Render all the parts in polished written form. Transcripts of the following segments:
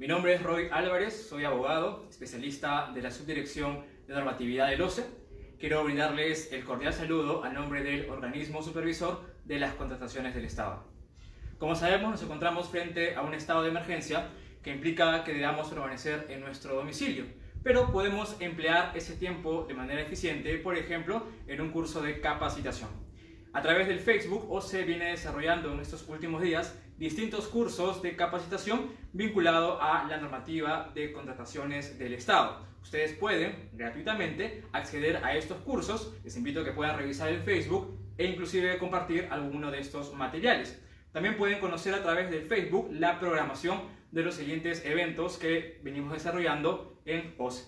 Mi nombre es Roy Álvarez, soy abogado, especialista de la Subdirección de Normatividad del OCE. Quiero brindarles el cordial saludo a nombre del organismo supervisor de las contrataciones del Estado. Como sabemos, nos encontramos frente a un estado de emergencia que implica que debamos permanecer en nuestro domicilio, pero podemos emplear ese tiempo de manera eficiente, por ejemplo, en un curso de capacitación. A través del Facebook, OCE viene desarrollando en estos últimos días distintos cursos de capacitación vinculados a la normativa de contrataciones del Estado. Ustedes pueden gratuitamente acceder a estos cursos, les invito a que puedan revisar el Facebook e inclusive compartir alguno de estos materiales. También pueden conocer a través del Facebook la programación de los siguientes eventos que venimos desarrollando en OCE.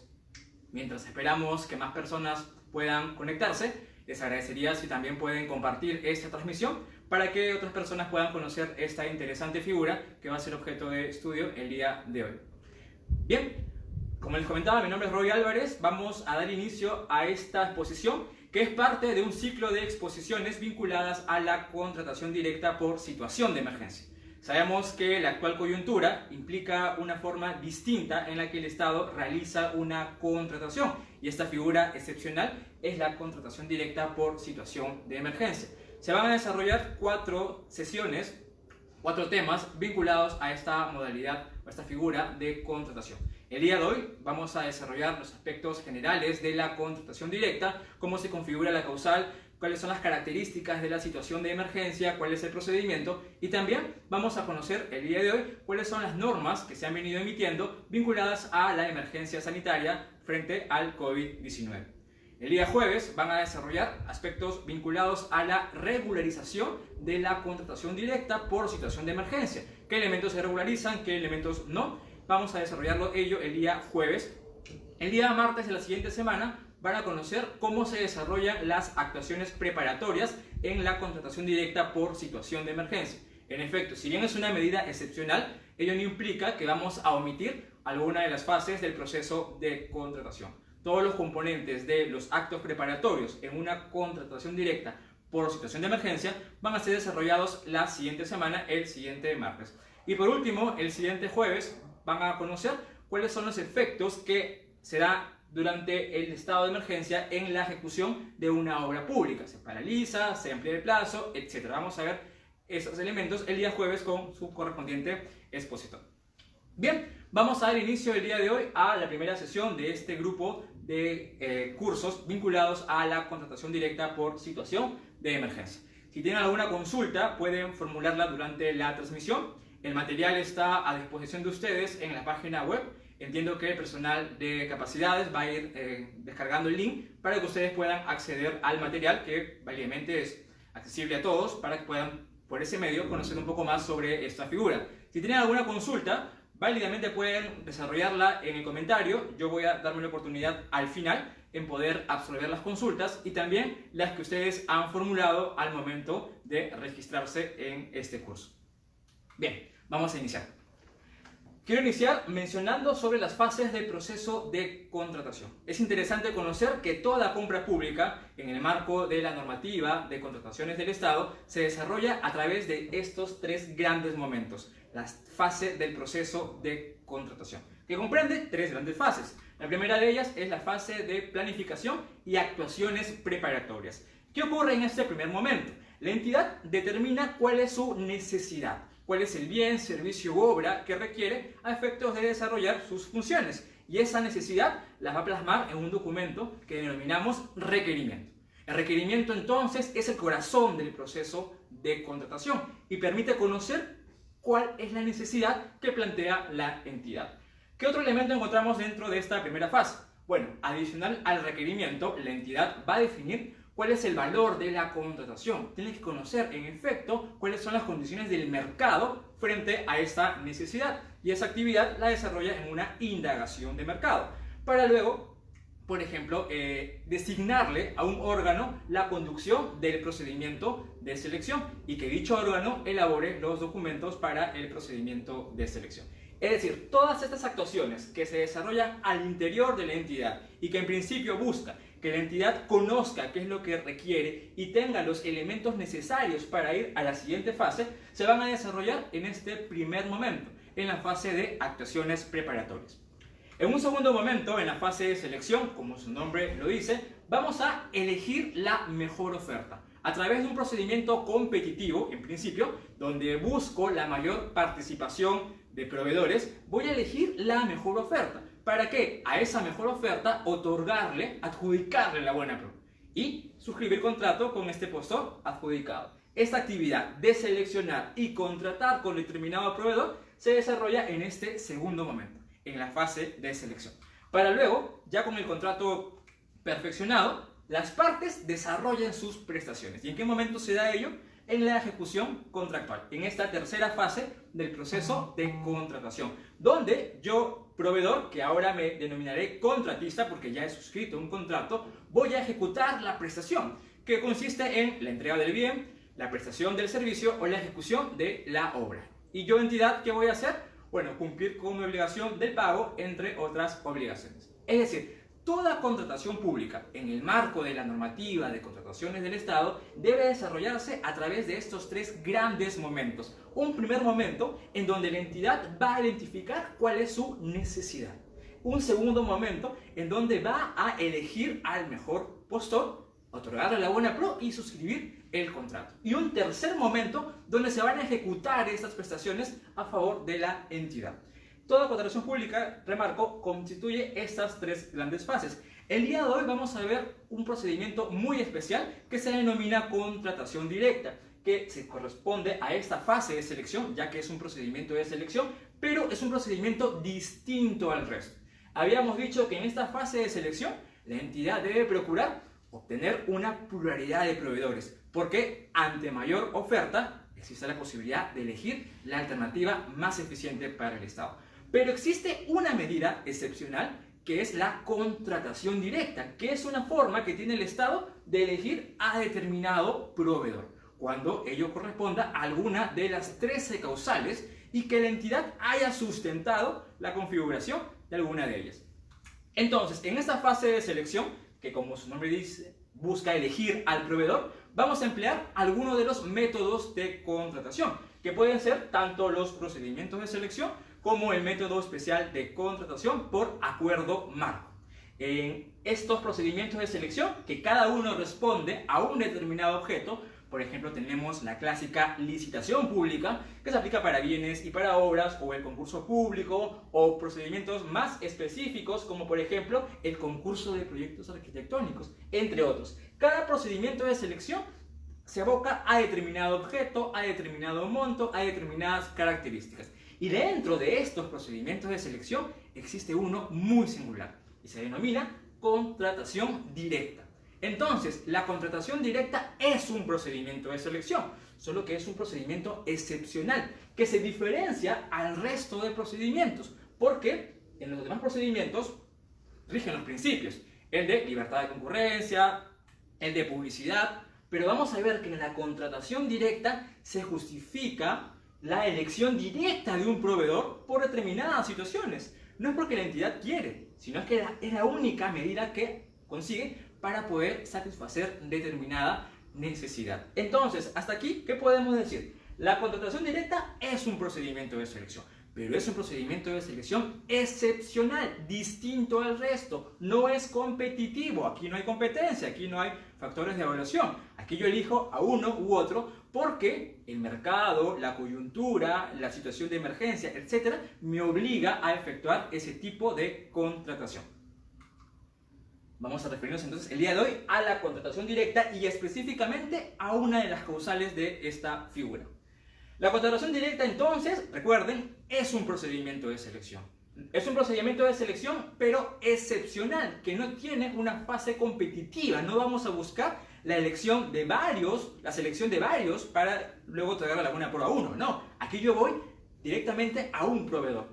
Mientras esperamos que más personas puedan conectarse, les agradecería si también pueden compartir esta transmisión para que otras personas puedan conocer esta interesante figura que va a ser objeto de estudio el día de hoy. Bien, como les comentaba, mi nombre es Roy Álvarez. Vamos a dar inicio a esta exposición que es parte de un ciclo de exposiciones vinculadas a la contratación directa por situación de emergencia. Sabemos que la actual coyuntura implica una forma distinta en la que el Estado realiza una contratación y esta figura excepcional es la contratación directa por situación de emergencia. Se van a desarrollar 4 sesiones, 4 temas vinculados a esta modalidad o esta figura de contratación. El día de hoy vamos a desarrollar los aspectos generales de la contratación directa, cómo se configura la causal, cuáles son las características de la situación de emergencia, cuál es el procedimiento y también vamos a conocer el día de hoy cuáles son las normas que se han venido emitiendo vinculadas a la emergencia sanitaria frente al COVID-19. El día jueves van a desarrollar aspectos vinculados a la regularización de la contratación directa por situación de emergencia. ¿Qué elementos se regularizan? ¿Qué elementos no? Vamos a desarrollarlo ello el día jueves. El día martes de la siguiente semana van a conocer cómo se desarrollan las actuaciones preparatorias en la contratación directa por situación de emergencia. En efecto, si bien es una medida excepcional, ello no implica que vamos a omitir alguna de las fases del proceso de contratación. Todos los componentes de los actos preparatorios en una contratación directa por situación de emergencia van a ser desarrollados la siguiente semana, el siguiente martes. Y por último, el siguiente jueves van a conocer cuáles son los efectos que se da durante el estado de emergencia en la ejecución de una obra pública. Se paraliza, se amplía el plazo, etc. Vamos a ver esos elementos el día jueves con su correspondiente expositor. Bien, vamos a dar inicio el día de hoy a la primera sesión de este grupo de cursos vinculados a la contratación directa por situación de emergencia. Si tienen alguna consulta, pueden formularla durante la transmisión. El material está a disposición de ustedes en la página web. Entiendo que el personal de capacidades va a ir descargando el link para que ustedes puedan acceder al material que válidamente es accesible a todos para que puedan por ese medio conocer un poco más sobre esta figura. Si tienen alguna consulta, válidamente pueden desarrollarla en el comentario. Yo voy a darme la oportunidad al final en poder absorber las consultas y también las que ustedes han formulado al momento de registrarse en este curso. Bien, vamos a iniciar. Quiero iniciar mencionando sobre las fases del proceso de contratación. Es interesante conocer que toda compra pública, en el marco de la normativa de contrataciones del Estado, se desarrolla a través de estos 3 grandes momentos. La fase del proceso de contratación, que comprende 3 grandes fases. La primera de ellas es la fase de planificación y actuaciones preparatorias. ¿Qué ocurre en este primer momento? La entidad determina cuál es su necesidad, cuál es el bien, servicio u obra que requiere a efectos de desarrollar sus funciones. Y esa necesidad la va a plasmar en un documento que denominamos requerimiento. El requerimiento entonces es el corazón del proceso de contratación y permite conocer cuál es la necesidad que plantea la entidad. ¿Qué otro elemento encontramos dentro de esta primera fase? Bueno, adicional al requerimiento, la entidad va a definir cuál es el valor de la contratación. Tiene que conocer, en efecto, cuáles son las condiciones del mercado frente a esta necesidad. Y esa actividad la desarrolla en una indagación de mercado. Para luego, por ejemplo, designarle a un órgano la conducción del procedimiento de selección y que dicho órgano elabore los documentos para el procedimiento de selección. Es decir, todas estas actuaciones que se desarrollan al interior de la entidad y que en principio busca que la entidad conozca qué es lo que requiere y tenga los elementos necesarios para ir a la siguiente fase, se van a desarrollar en este primer momento. en la fase de actuaciones preparatorias. En un segundo momento, en la fase de selección, como su nombre lo dice, vamos a elegir la mejor oferta a través de un procedimiento competitivo, en principio, donde busco la mayor participación de proveedores. Voy a elegir la mejor oferta. ¿Para qué? A esa mejor oferta otorgarle, adjudicarle la buena pro y suscribir contrato con este postor adjudicado. Esta actividad de seleccionar y contratar con determinado proveedor se desarrolla en este segundo momento, en la fase de selección. Para luego, ya con el contrato perfeccionado, las partes desarrollan sus prestaciones. ¿Y en qué momento se da ello? En la ejecución contractual, en esta tercera fase del proceso de contratación, donde yo, proveedor, que ahora me denominaré contratista porque ya he suscrito un contrato, voy a ejecutar la prestación, que consiste en la entrega del bien, la prestación del servicio o la ejecución de la obra. ¿Y yo, entidad, qué voy a hacer? Bueno, cumplir con mi obligación del pago, entre otras obligaciones. Es decir, toda contratación pública en el marco de la normativa de contrataciones del Estado debe desarrollarse a través de estos tres grandes momentos. Un primer momento en donde la entidad va a identificar cuál es su necesidad. Un segundo momento en donde va a elegir al mejor postor, otorgarle la buena pro y suscribir el contrato. Y un tercer momento donde se van a ejecutar estas prestaciones a favor de la entidad. Toda contratación pública, remarco, constituye estas tres grandes fases. El día de hoy vamos a ver un procedimiento muy especial que se denomina contratación directa, que se corresponde a esta fase de selección, ya que es un procedimiento de selección, pero es un procedimiento distinto al resto. Habíamos dicho que en esta fase de selección la entidad debe procurar obtener una pluralidad de proveedores, porque ante mayor oferta existe la posibilidad de elegir la alternativa más eficiente para el Estado. Pero existe una medida excepcional que es la contratación directa, que es una forma que tiene el Estado de elegir a determinado proveedor, cuando ello corresponda a alguna de las 13 causales y que la entidad haya sustentado la configuración de alguna de ellas. Entonces, en esta fase de selección, que como su nombre dice, busca elegir al proveedor, vamos a emplear algunos de los métodos de contratación, que pueden ser tanto los procedimientos de selección como el método especial de contratación por acuerdo marco. En estos procedimientos de selección, que cada uno responde a un determinado objeto, por ejemplo, tenemos la clásica licitación pública, que se aplica para bienes y para obras, o el concurso público, o procedimientos más específicos, como por ejemplo el concurso de proyectos arquitectónicos, entre otros. Cada procedimiento de selección se aboca a determinado objeto, a determinado monto, a determinadas características. Y dentro de estos procedimientos de selección existe uno muy singular y se denomina contratación directa. Entonces, la contratación directa es un procedimiento de selección, solo que es un procedimiento excepcional que se diferencia al resto de procedimientos, porque en los demás procedimientos rigen los principios, el de libertad de concurrencia, el de publicidad, pero vamos a ver que en la contratación directa se justifica la elección directa de un proveedor por determinadas situaciones. No es porque la entidad quiere, sino es que es la única medida que consigue para poder satisfacer determinada necesidad. Entonces, hasta aquí, ¿qué podemos decir? La contratación directa es un procedimiento de selección, pero es un procedimiento de selección excepcional, distinto al resto. No es competitivo, aquí no hay competencia, aquí no hay factores de evaluación. Aquí yo elijo a uno u otro porque el mercado, la coyuntura, la situación de emergencia, etcétera, me obliga a efectuar ese tipo de contratación. Vamos a referirnos entonces el día de hoy a la contratación directa y específicamente a una de las causales de esta figura. La contratación directa, entonces, recuerden, es un procedimiento de selección. Es un procedimiento de selección, pero excepcional, que no tiene una fase competitiva. No vamos a buscar la selección de varios para luego otorgar la buena pro a uno. No, aquí yo voy directamente a un proveedor.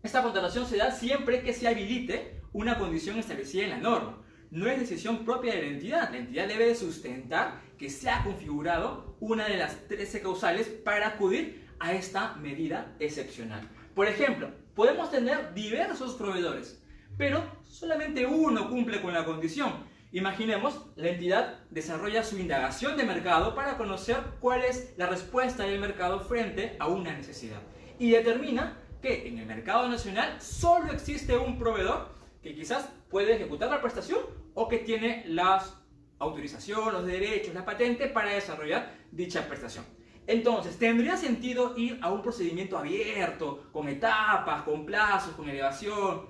Esta contratación se da siempre que se habilite una condición establecida en la norma. No es decisión propia de la entidad. La entidad debe sustentar que se ha configurado una de las 13 causales para acudir a esta medida excepcional. Por ejemplo, podemos tener diversos proveedores, pero solamente uno cumple con la condición. Imaginemos, la entidad desarrolla su indagación de mercado para conocer cuál es la respuesta del mercado frente a una necesidad. y determina que en el mercado nacional solo existe un proveedor que quizás puede ejecutar la prestación o que tiene las autorización, los derechos, la patente para desarrollar dicha prestación. Entonces, ¿tendría sentido ir a un procedimiento abierto, con etapas, con plazos, con elevación?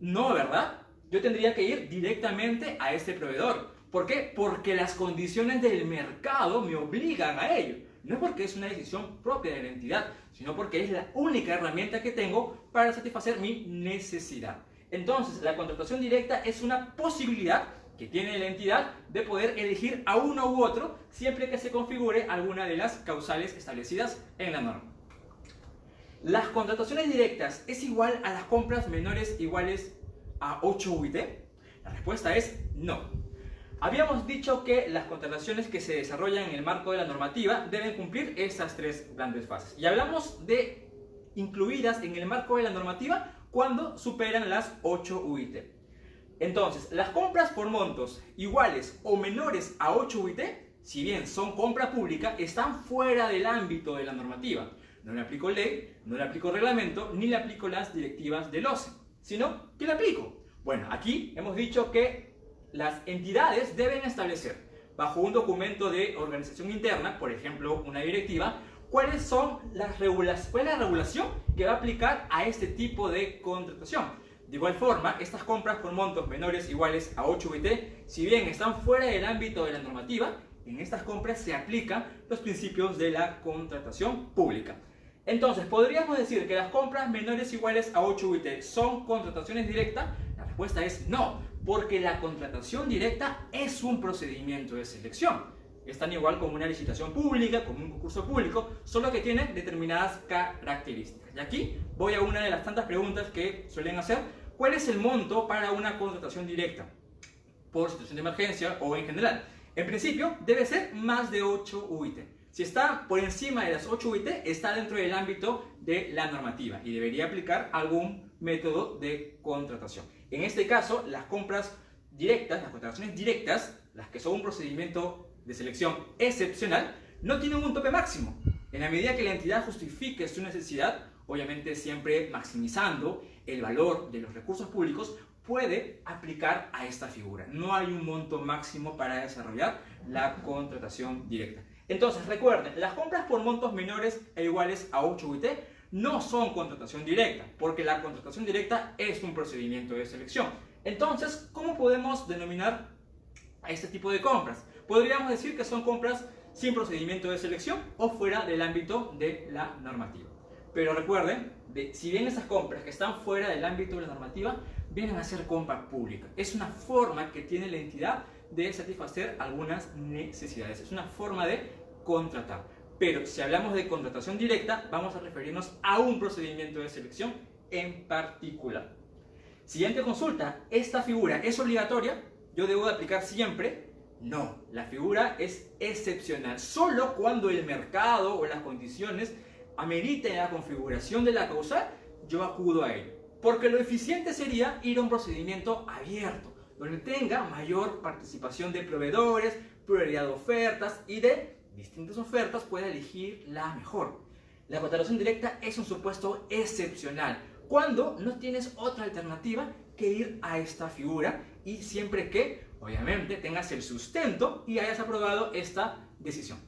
No, ¿verdad? Yo tendría que ir directamente a este proveedor. ¿Por qué? Porque las condiciones del mercado me obligan a ello. No es porque es una decisión propia de la entidad, sino porque es la única herramienta que tengo para satisfacer mi necesidad. Entonces, la contratación directa es una posibilidad que tiene la entidad de poder elegir a uno u otro siempre que se configure alguna de las causales establecidas en la norma. ¿Las contrataciones directas es igual a las compras menores iguales a 8 UIT? La respuesta es no. Habíamos dicho que las contrataciones que se desarrollan en el marco de la normativa deben cumplir estas tres grandes fases. Y hablamos de incluidas en el marco de la normativa cuando superan las 8 UIT. Entonces, las compras por montos iguales o menores a 8 UIT, si bien son compra pública, están fuera del ámbito de la normativa. No le aplico ley, no le aplico reglamento, ni le aplico las directivas del OCE, sino que le aplico. Bueno, aquí hemos dicho que las entidades deben establecer, bajo un documento de organización interna, por ejemplo, una directiva, cuál es la regulación que va a aplicar a este tipo de contratación. De igual forma, estas compras con montos menores iguales a 8 UIT, si bien están fuera del ámbito de la normativa, en estas compras se aplican los principios de la contratación pública. Entonces, ¿podríamos decir que las compras menores iguales a 8 UIT son contrataciones directas? La respuesta es no, porque la contratación directa es un procedimiento de selección. Es tan igual como una licitación pública, como un concurso público, solo que tiene determinadas características. Y aquí voy a una de las tantas preguntas que suelen hacer. ¿Cuál es el monto para una contratación directa? Por situación de emergencia o en general. En principio, debe ser más de 8 UIT. Si está por encima de las 8 UIT, está dentro del ámbito de la normativa y debería aplicar algún método de contratación. En este caso, las compras directas, las contrataciones directas, las que son un procedimiento de selección excepcional, no tienen un tope máximo. En la medida que la entidad justifique su necesidad, obviamente siempre maximizando el valor de los recursos públicos, puede aplicar a esta figura. No hay un monto máximo para desarrollar la contratación directa. Entonces, recuerden, las compras por montos menores e iguales a 8 UIT no son contratación directa, porque la contratación directa es un procedimiento de selección. Entonces, ¿cómo podemos denominar a este tipo de compras? Podríamos decir que son compras sin procedimiento de selección o fuera del ámbito de la normativa. Pero recuerden, si bien esas compras que están fuera del ámbito de la normativa vienen a ser compra pública, es una forma que tiene la entidad de satisfacer algunas necesidades, es una forma de contratar. Pero si hablamos de contratación directa, vamos a referirnos a un procedimiento de selección en particular. Siguiente consulta, ¿esta figura es obligatoria? ¿Yo debo de aplicar siempre? No, la figura es excepcional. Solo cuando el mercado o las condiciones ameriten la configuración de la causal, yo acudo a ello. Porque lo eficiente sería ir a un procedimiento abierto, donde tenga mayor participación de proveedores, prioridad de ofertas y de distintas ofertas pueda elegir la mejor. La contratación directa es un supuesto excepcional, cuando no tienes otra alternativa que ir a esta figura y siempre que, obviamente, tengas el sustento y hayas aprobado esta decisión.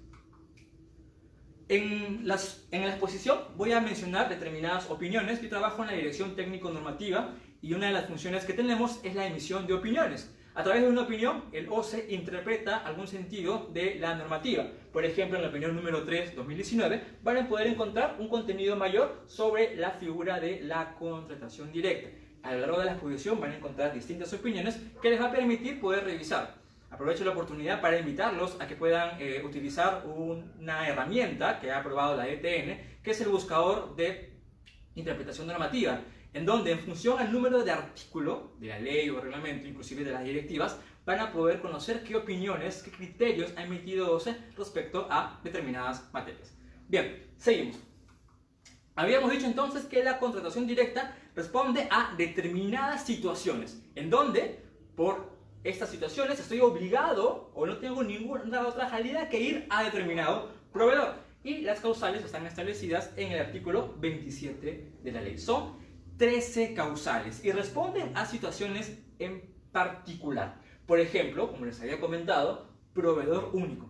En la exposición voy a mencionar determinadas opiniones. Yo trabajo en la dirección técnico-normativa y una de las funciones que tenemos es la emisión de opiniones. A través de una opinión, el OCE interpreta algún sentido de la normativa. Por ejemplo, en la opinión número 3/2019 van a poder encontrar un contenido mayor sobre la figura de la contratación directa. A lo largo de la exposición van a encontrar distintas opiniones que les va a permitir poder revisar. Aprovecho la oportunidad para invitarlos a que puedan utilizar una herramienta que ha aprobado la ETN, que es el buscador de interpretación normativa, en donde en función al número de artículo de la ley o reglamento, inclusive de las directivas, van a poder conocer qué opiniones, qué criterios ha emitido OCE respecto a determinadas materias. Bien, seguimos. Habíamos dicho entonces que la contratación directa responde a determinadas situaciones, en donde por estas situaciones estoy obligado o no tengo ninguna otra salida que ir a determinado proveedor. y las causales están establecidas en el artículo 27 de la ley. Son 13 causales y responden a situaciones en particular. Por ejemplo, como les había comentado, proveedor único.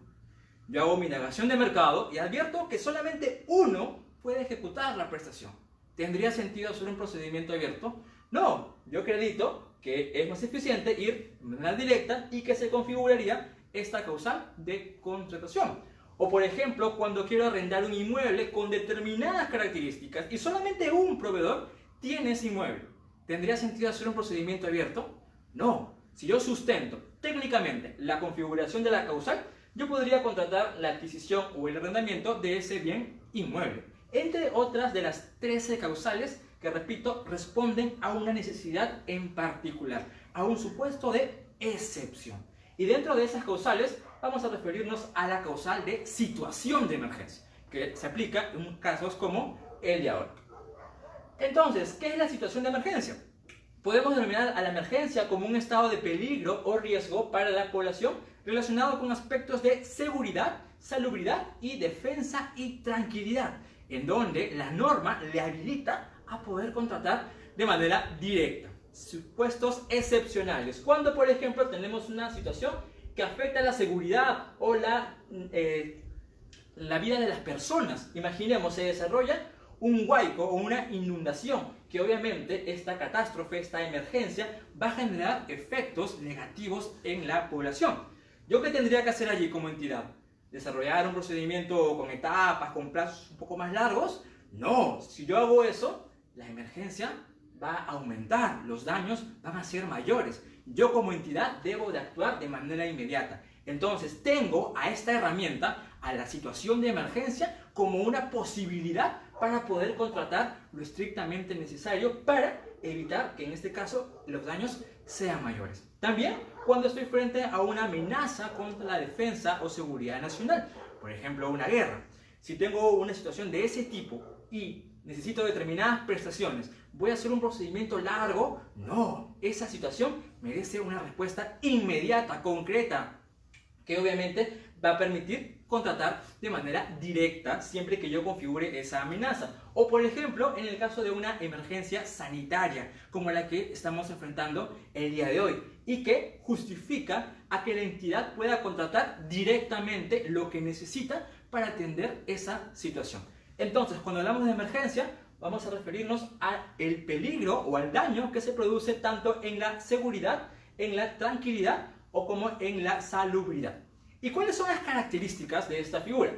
Yo hago mi indagación de mercado y advierto que solamente uno puede ejecutar la prestación. ¿Tendría sentido hacer un procedimiento abierto? No, yo acredito que es más eficiente ir de manera directa y que se configuraría esta causal de contratación. O por ejemplo, cuando quiero arrendar un inmueble con determinadas características y solamente un proveedor tiene ese inmueble. ¿Tendría sentido hacer un procedimiento abierto? No. Si yo sustento técnicamente la configuración de la causal, yo podría contratar la adquisición o el arrendamiento de ese bien inmueble, entre otras de las 13 causales que, repito, responden a una necesidad en particular, a un supuesto de excepción. Y dentro de esas causales vamos a referirnos a la causal de situación de emergencia, que se aplica en casos como el de ahora. Entonces, ¿qué es la situación de emergencia? Podemos denominar a la emergencia como un estado de peligro o riesgo para la población relacionado con aspectos de seguridad, salubridad y defensa y tranquilidad, en donde la norma le habilita a poder contratar de manera directa. Supuestos excepcionales, cuando por ejemplo tenemos una situación que afecta a la seguridad o la vida de las personas. Imaginemos, se desarrolla un huaico o una inundación, que obviamente esta catástrofe, esta emergencia, va a generar efectos negativos en la población. ¿Yo qué tendría que hacer allí como entidad? ¿Desarrollar un procedimiento con etapas, con plazos un poco más largos? No, si yo hago eso, la emergencia va a aumentar, los daños van a ser mayores. Yo como entidad debo de actuar de manera inmediata. Entonces tengo a esta herramienta, a la situación de emergencia, como una posibilidad para poder contratar lo estrictamente necesario para evitar que en este caso los daños sean mayores. También cuando estoy frente a una amenaza contra la defensa o seguridad nacional, por ejemplo una guerra. Si tengo una situación de ese tipo y necesito determinadas prestaciones, ¿voy a hacer un procedimiento largo? No, esa situación merece una respuesta inmediata, concreta, que obviamente va a permitir contratar de manera directa siempre que yo configure esa amenaza. O por ejemplo, en el caso de una emergencia sanitaria como la que estamos enfrentando el día de hoy y que justifica a que la entidad pueda contratar directamente lo que necesita para atender esa situación. Entonces, cuando hablamos de emergencia, vamos a referirnos al peligro o al daño que se produce tanto en la seguridad, en la tranquilidad o como en la salubridad. ¿Y cuáles son las características de esta figura?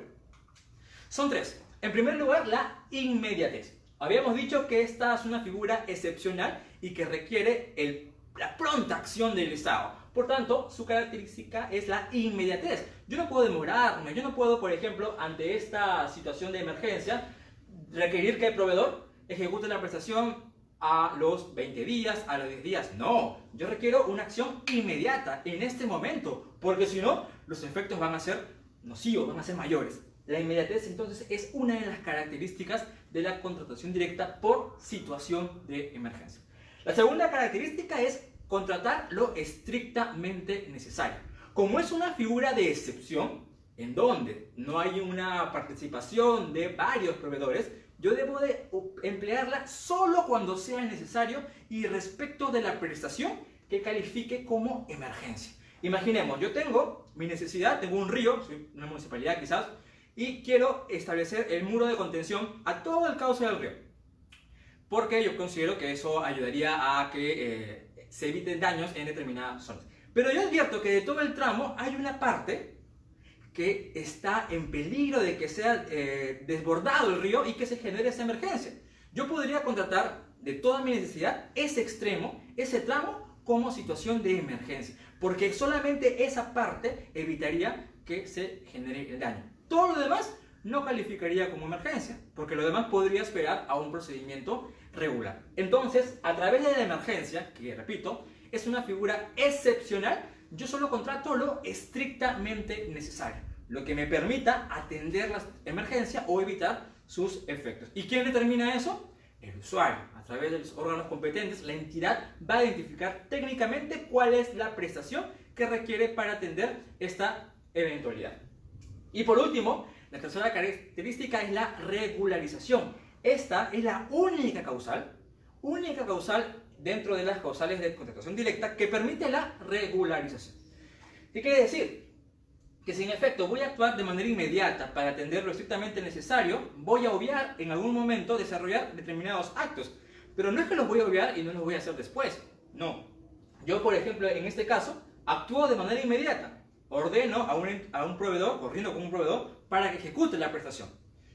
Son tres. En primer lugar, la inmediatez. Habíamos dicho que esta es una figura excepcional y que requiere la pronta acción del Estado. Por tanto, su característica es la inmediatez. Yo no puedo demorarme, yo no puedo, por ejemplo, ante esta situación de emergencia, requerir que el proveedor ejecute la prestación a los 20 días, a los 10 días. No, yo requiero una acción inmediata, en este momento, porque si no, los efectos van a ser nocivos, van a ser mayores. La inmediatez, entonces, es una de las características de la contratación directa por situación de emergencia. La segunda característica es contratar lo estrictamente necesario. Como es una figura de excepción, en donde no hay una participación de varios proveedores, yo debo de emplearla solo cuando sea necesario y respecto de la prestación que califique como emergencia. Imaginemos, yo tengo mi necesidad, tengo un río, soy una municipalidad quizás, y quiero establecer el muro de contención a todo el cauce del río. Porque yo considero que eso ayudaría a que se eviten daños en determinadas zonas. Pero yo advierto que de todo el tramo hay una parte que está en peligro de que sea desbordado el río y que se genere esa emergencia. Yo podría contratar de toda mi necesidad ese extremo, ese tramo, como situación de emergencia, porque solamente esa parte evitaría que se genere el daño. Todo lo demás no calificaría como emergencia, porque lo demás podría esperar a un procedimiento regular. Entonces, a través de la emergencia, que repito, es una figura excepcional, yo solo contrato lo estrictamente necesario, lo que me permita atender la emergencia o evitar sus efectos. ¿Y quién determina eso? El usuario. A través de los órganos competentes, la entidad va a identificar técnicamente cuál es la prestación que requiere para atender esta eventualidad. Y por último, La tercera característica es la regularización. Esta es la única causal dentro de las causales de contratación directa que permite la regularización. ¿Qué quiere decir? Que si en efecto voy a actuar de manera inmediata para atender lo estrictamente necesario, voy a obviar en algún momento desarrollar determinados actos. Pero no es que los voy a obviar y no los voy a hacer después. No. Yo, por ejemplo, en este caso, actúo de manera inmediata. Ordeno a un proveedor, coordino con un proveedor para que ejecute la prestación.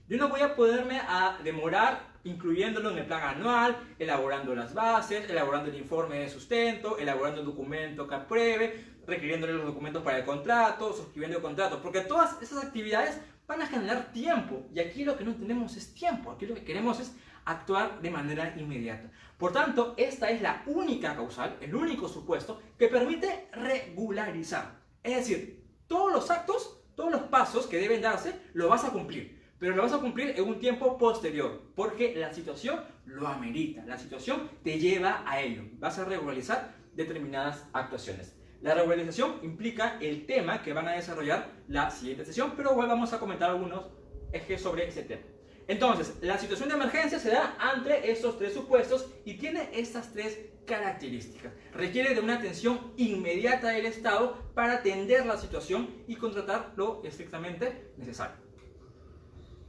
Yo no voy a poderme a demorar incluyéndolo en el plan anual, elaborando las bases, elaborando el informe de sustento, elaborando el documento que apruebe, requiriéndole los documentos para el contrato, suscribiendo el contrato, porque todas esas actividades van a generar tiempo, y aquí lo que no tenemos es tiempo, aquí lo que queremos es actuar de manera inmediata. Por tanto, esta es la única causal, el único supuesto que permite regularizar. Es decir, todos los actos, todos los pasos que deben darse, lo vas a cumplir. Pero lo vas a cumplir en un tiempo posterior, porque la situación lo amerita, la situación te lleva a ello. Vas a regularizar determinadas actuaciones. La regularización implica el tema que van a desarrollar la siguiente sesión, pero hoy vamos a comentar algunos ejes sobre ese tema. Entonces, la situación de emergencia se da ante estos tres supuestos y tiene estas tres características. Requiere de una atención inmediata del Estado para atender la situación y contratar lo estrictamente necesario.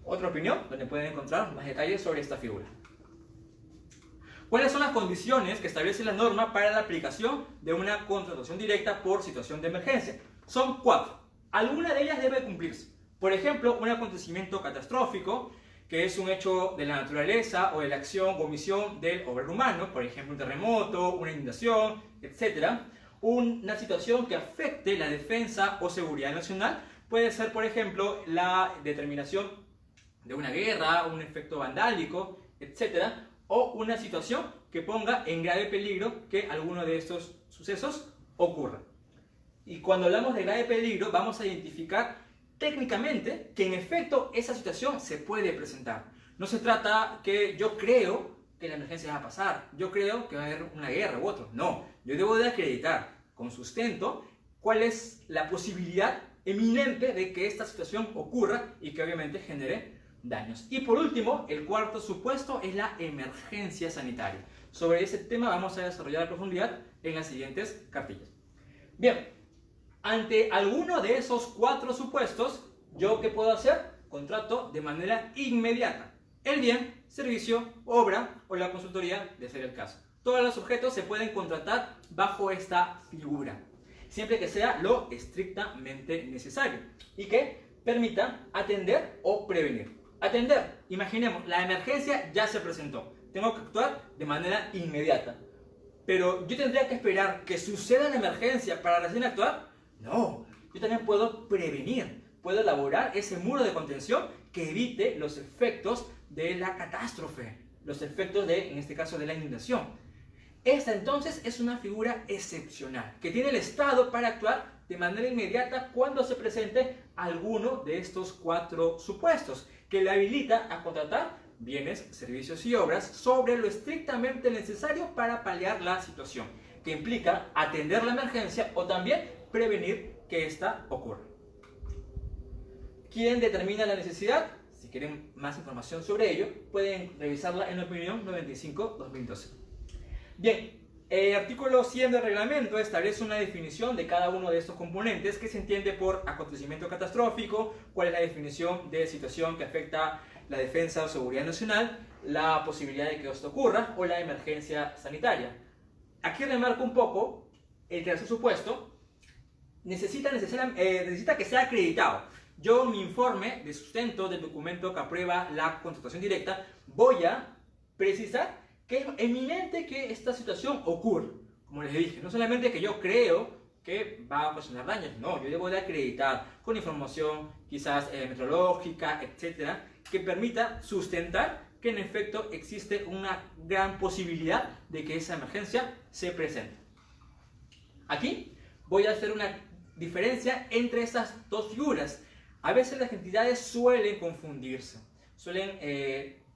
Otra opinión, donde pueden encontrar más detalles sobre esta figura. ¿Cuáles son las condiciones que establece la norma para la aplicación de una contratación directa por situación de emergencia? Son 4. Alguna de ellas debe cumplirse. Por ejemplo, un acontecimiento catastrófico, que es un hecho de la naturaleza o de la acción o omisión del obrero humano, por ejemplo, un terremoto, una inundación, etc. Una situación que afecte la defensa o seguridad nacional puede ser, por ejemplo, la determinación de una guerra, un efecto vandálico, etc. O una situación que ponga en grave peligro que alguno de estos sucesos ocurra. Y cuando hablamos de grave peligro, vamos a identificar técnicamente que en efecto esa situación se puede presentar. No se trata que yo creo que la emergencia va a pasar, yo creo que va a haber una guerra u otro. No, yo debo de acreditar con sustento cuál es la posibilidad eminente de que esta situación ocurra y que obviamente genere daños. Y por último, el cuarto supuesto es la emergencia sanitaria. Sobre ese tema vamos a desarrollar a profundidad en las siguientes cartillas. Bien, ante alguno de esos 4 supuestos, ¿yo qué puedo hacer? Contrato de manera inmediata el bien, servicio, obra o la consultoría, de ser el caso. Todos los objetos se pueden contratar bajo esta figura, siempre que sea lo estrictamente necesario y que permita atender o prevenir. Atender, imaginemos, la emergencia ya se presentó, tengo que actuar de manera inmediata, pero yo tendría que esperar que suceda la emergencia para recién actuar. No, yo también puedo prevenir, puedo elaborar ese muro de contención que evite los efectos de la catástrofe, los efectos de, en este caso, de la inundación. Esta entonces es una figura excepcional que tiene el Estado para actuar de manera inmediata cuando se presente alguno de estos 4 supuestos, que le habilita a contratar bienes, servicios y obras sobre lo estrictamente necesario para paliar la situación, que implica atender la emergencia o también prevenir que ésta ocurra. ¿Quién determina la necesidad? Si quieren más información sobre ello, pueden revisarla en la opinión 95-2012. Bien, el artículo 100 del reglamento establece una definición de cada uno de estos componentes que se entiende por acontecimiento catastrófico, cuál es la definición de situación que afecta la defensa o seguridad nacional, la posibilidad de que esto ocurra o la emergencia sanitaria. Aquí remarco un poco el tercer supuesto. Necesita que sea acreditado. Yo, mi informe de sustento del documento que aprueba la contratación directa, voy a precisar que es eminente que esta situación ocurra. Como les dije, no solamente que yo creo que va a ocasionar daños, no, yo debo de acreditar con información quizás meteorológica, etcétera, que permita sustentar que en efecto existe una gran posibilidad de que esa emergencia se presente. Aquí voy a hacer una diferencia entre estas dos figuras. A veces las entidades suelen confundirse, suelen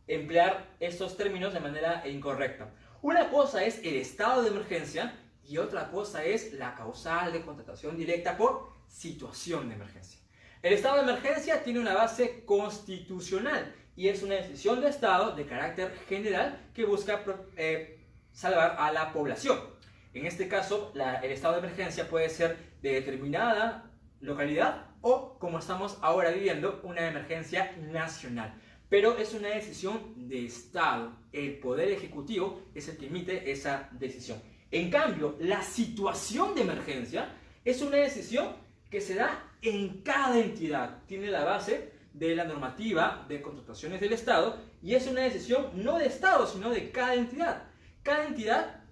emplear estos términos de manera incorrecta. Una cosa es el estado de emergencia y otra cosa es la causal de contratación directa por situación de emergencia. El estado de emergencia tiene una base constitucional y es una decisión de Estado de carácter general que busca salvar a la población. En este caso, el estado de emergencia puede ser de determinada localidad o, como estamos ahora viviendo, una emergencia nacional. Pero es una decisión de Estado. El Poder Ejecutivo es el que emite esa decisión. En cambio, la situación de emergencia es una decisión que se da en cada entidad. Tiene la base de la normativa de contrataciones del Estado y es una decisión no de Estado, sino de cada entidad. Cada entidad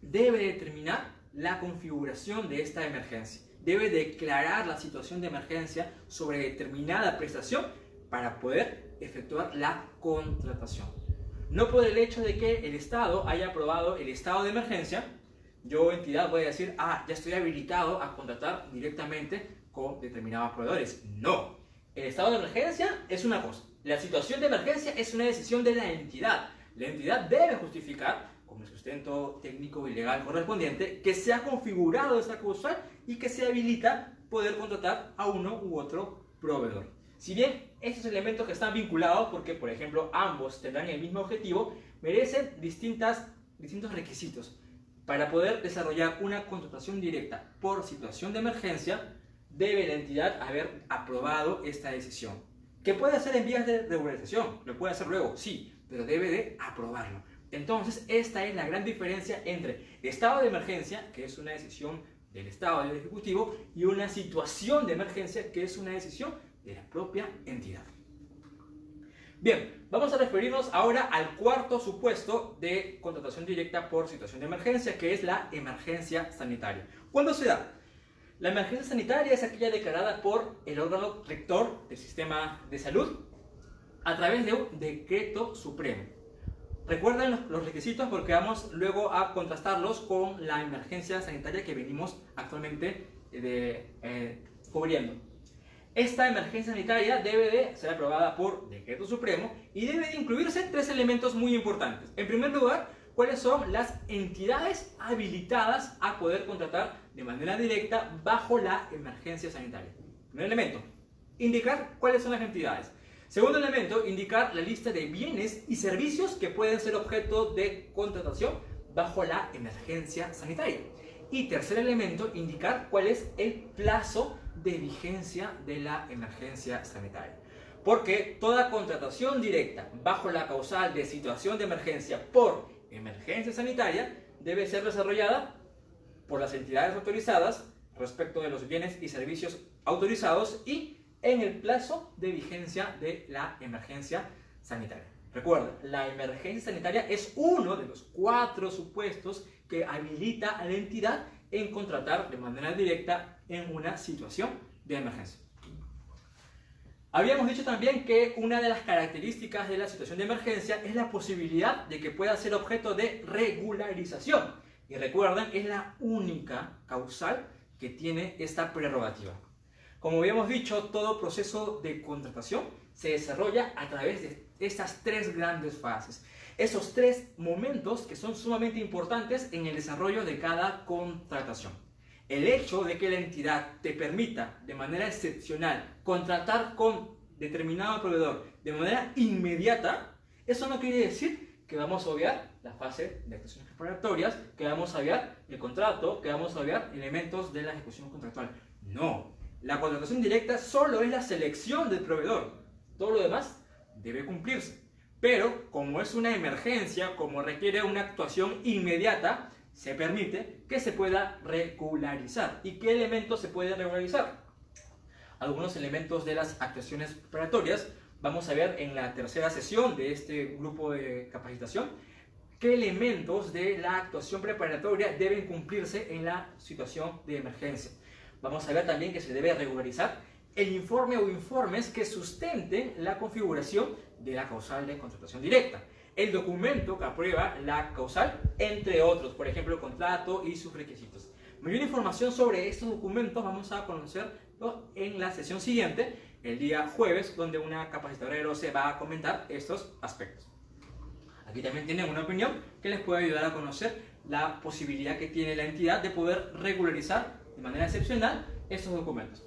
debe determinar la configuración de esta emergencia. Debe declarar la situación de emergencia sobre determinada prestación para poder efectuar la contratación. No por el hecho de que el Estado haya aprobado el estado de emergencia, yo entidad voy a decir, ya estoy habilitado a contratar directamente con determinados proveedores. No. El estado de emergencia es una cosa. La situación de emergencia es una decisión de la entidad. La entidad debe justificar, con el sustento técnico y legal correspondiente, que se ha configurado esa causal y que se habilita poder contratar a uno u otro proveedor. Si bien estos elementos que están vinculados, porque por ejemplo ambos tendrán el mismo objetivo, merecen distintos requisitos. Para poder desarrollar una contratación directa por situación de emergencia, debe la entidad haber aprobado esta decisión. ¿Que puede hacer en vías de regularización? ¿Lo puede hacer luego? Sí, pero debe de aprobarlo. Entonces, esta es la gran diferencia entre estado de emergencia, que es una decisión del Estado, del Ejecutivo, y una situación de emergencia, que es una decisión de la propia entidad. Bien, vamos a referirnos ahora al cuarto supuesto de contratación directa por situación de emergencia, que es la emergencia sanitaria. ¿Cuándo se da? La emergencia sanitaria es aquella declarada por el órgano rector del sistema de salud a través de un decreto supremo. Recuerden los requisitos porque vamos luego a contrastarlos con la emergencia sanitaria que venimos actualmente cubriendo. Esta emergencia sanitaria debe de ser aprobada por decreto supremo y debe de incluirse tres elementos muy importantes. En primer lugar, cuáles son las entidades habilitadas a poder contratar de manera directa bajo la emergencia sanitaria. Primer elemento, indicar cuáles son las entidades. Segundo elemento, indicar la lista de bienes y servicios que pueden ser objeto de contratación bajo la emergencia sanitaria. Y tercer elemento, indicar cuál es el plazo de vigencia de la emergencia sanitaria. Porque toda contratación directa bajo la causal de situación de emergencia por emergencia sanitaria debe ser desarrollada por las entidades autorizadas respecto de los bienes y servicios autorizados y en el plazo de vigencia de la emergencia sanitaria. Recuerda, la emergencia sanitaria es uno de los 4 supuestos que habilita a la entidad en contratar de manera directa en una situación de emergencia. Habíamos dicho también que una de las características de la situación de emergencia es la posibilidad de que pueda ser objeto de regularización. Y recuerden, es la única causal que tiene esta prerrogativa. Como habíamos dicho, todo proceso de contratación se desarrolla a través de estas 3 grandes fases. Esos 3 momentos que son sumamente importantes en el desarrollo de cada contratación. El hecho de que la entidad te permita de manera excepcional contratar con determinado proveedor de manera inmediata, eso no quiere decir que vamos a obviar la fase de actuaciones preparatorias, que vamos a obviar el contrato, que vamos a obviar elementos de la ejecución contractual. No, la contratación directa solo es la selección del proveedor. Todo lo demás debe cumplirse. Pero como es una emergencia, como requiere una actuación inmediata, se permite que se pueda regularizar. ¿Y qué elementos se pueden regularizar? Algunos elementos de las actuaciones preparatorias. Vamos a ver en la tercera sesión de este grupo de capacitación qué elementos de la actuación preparatoria deben cumplirse en la situación de emergencia. Vamos a ver también que se debe regularizar el informe o informes que sustenten la configuración de la causal de contratación directa. El documento que aprueba la causal, entre otros, por ejemplo, el contrato y sus requisitos. Mayor información sobre estos documentos vamos a conocerlo en la sesión siguiente, el día jueves, donde una capacitadora de LOCE va a comentar estos aspectos. Aquí también tienen una opinión que les puede ayudar a conocer la posibilidad que tiene la entidad de poder regularizar de manera excepcional estos documentos.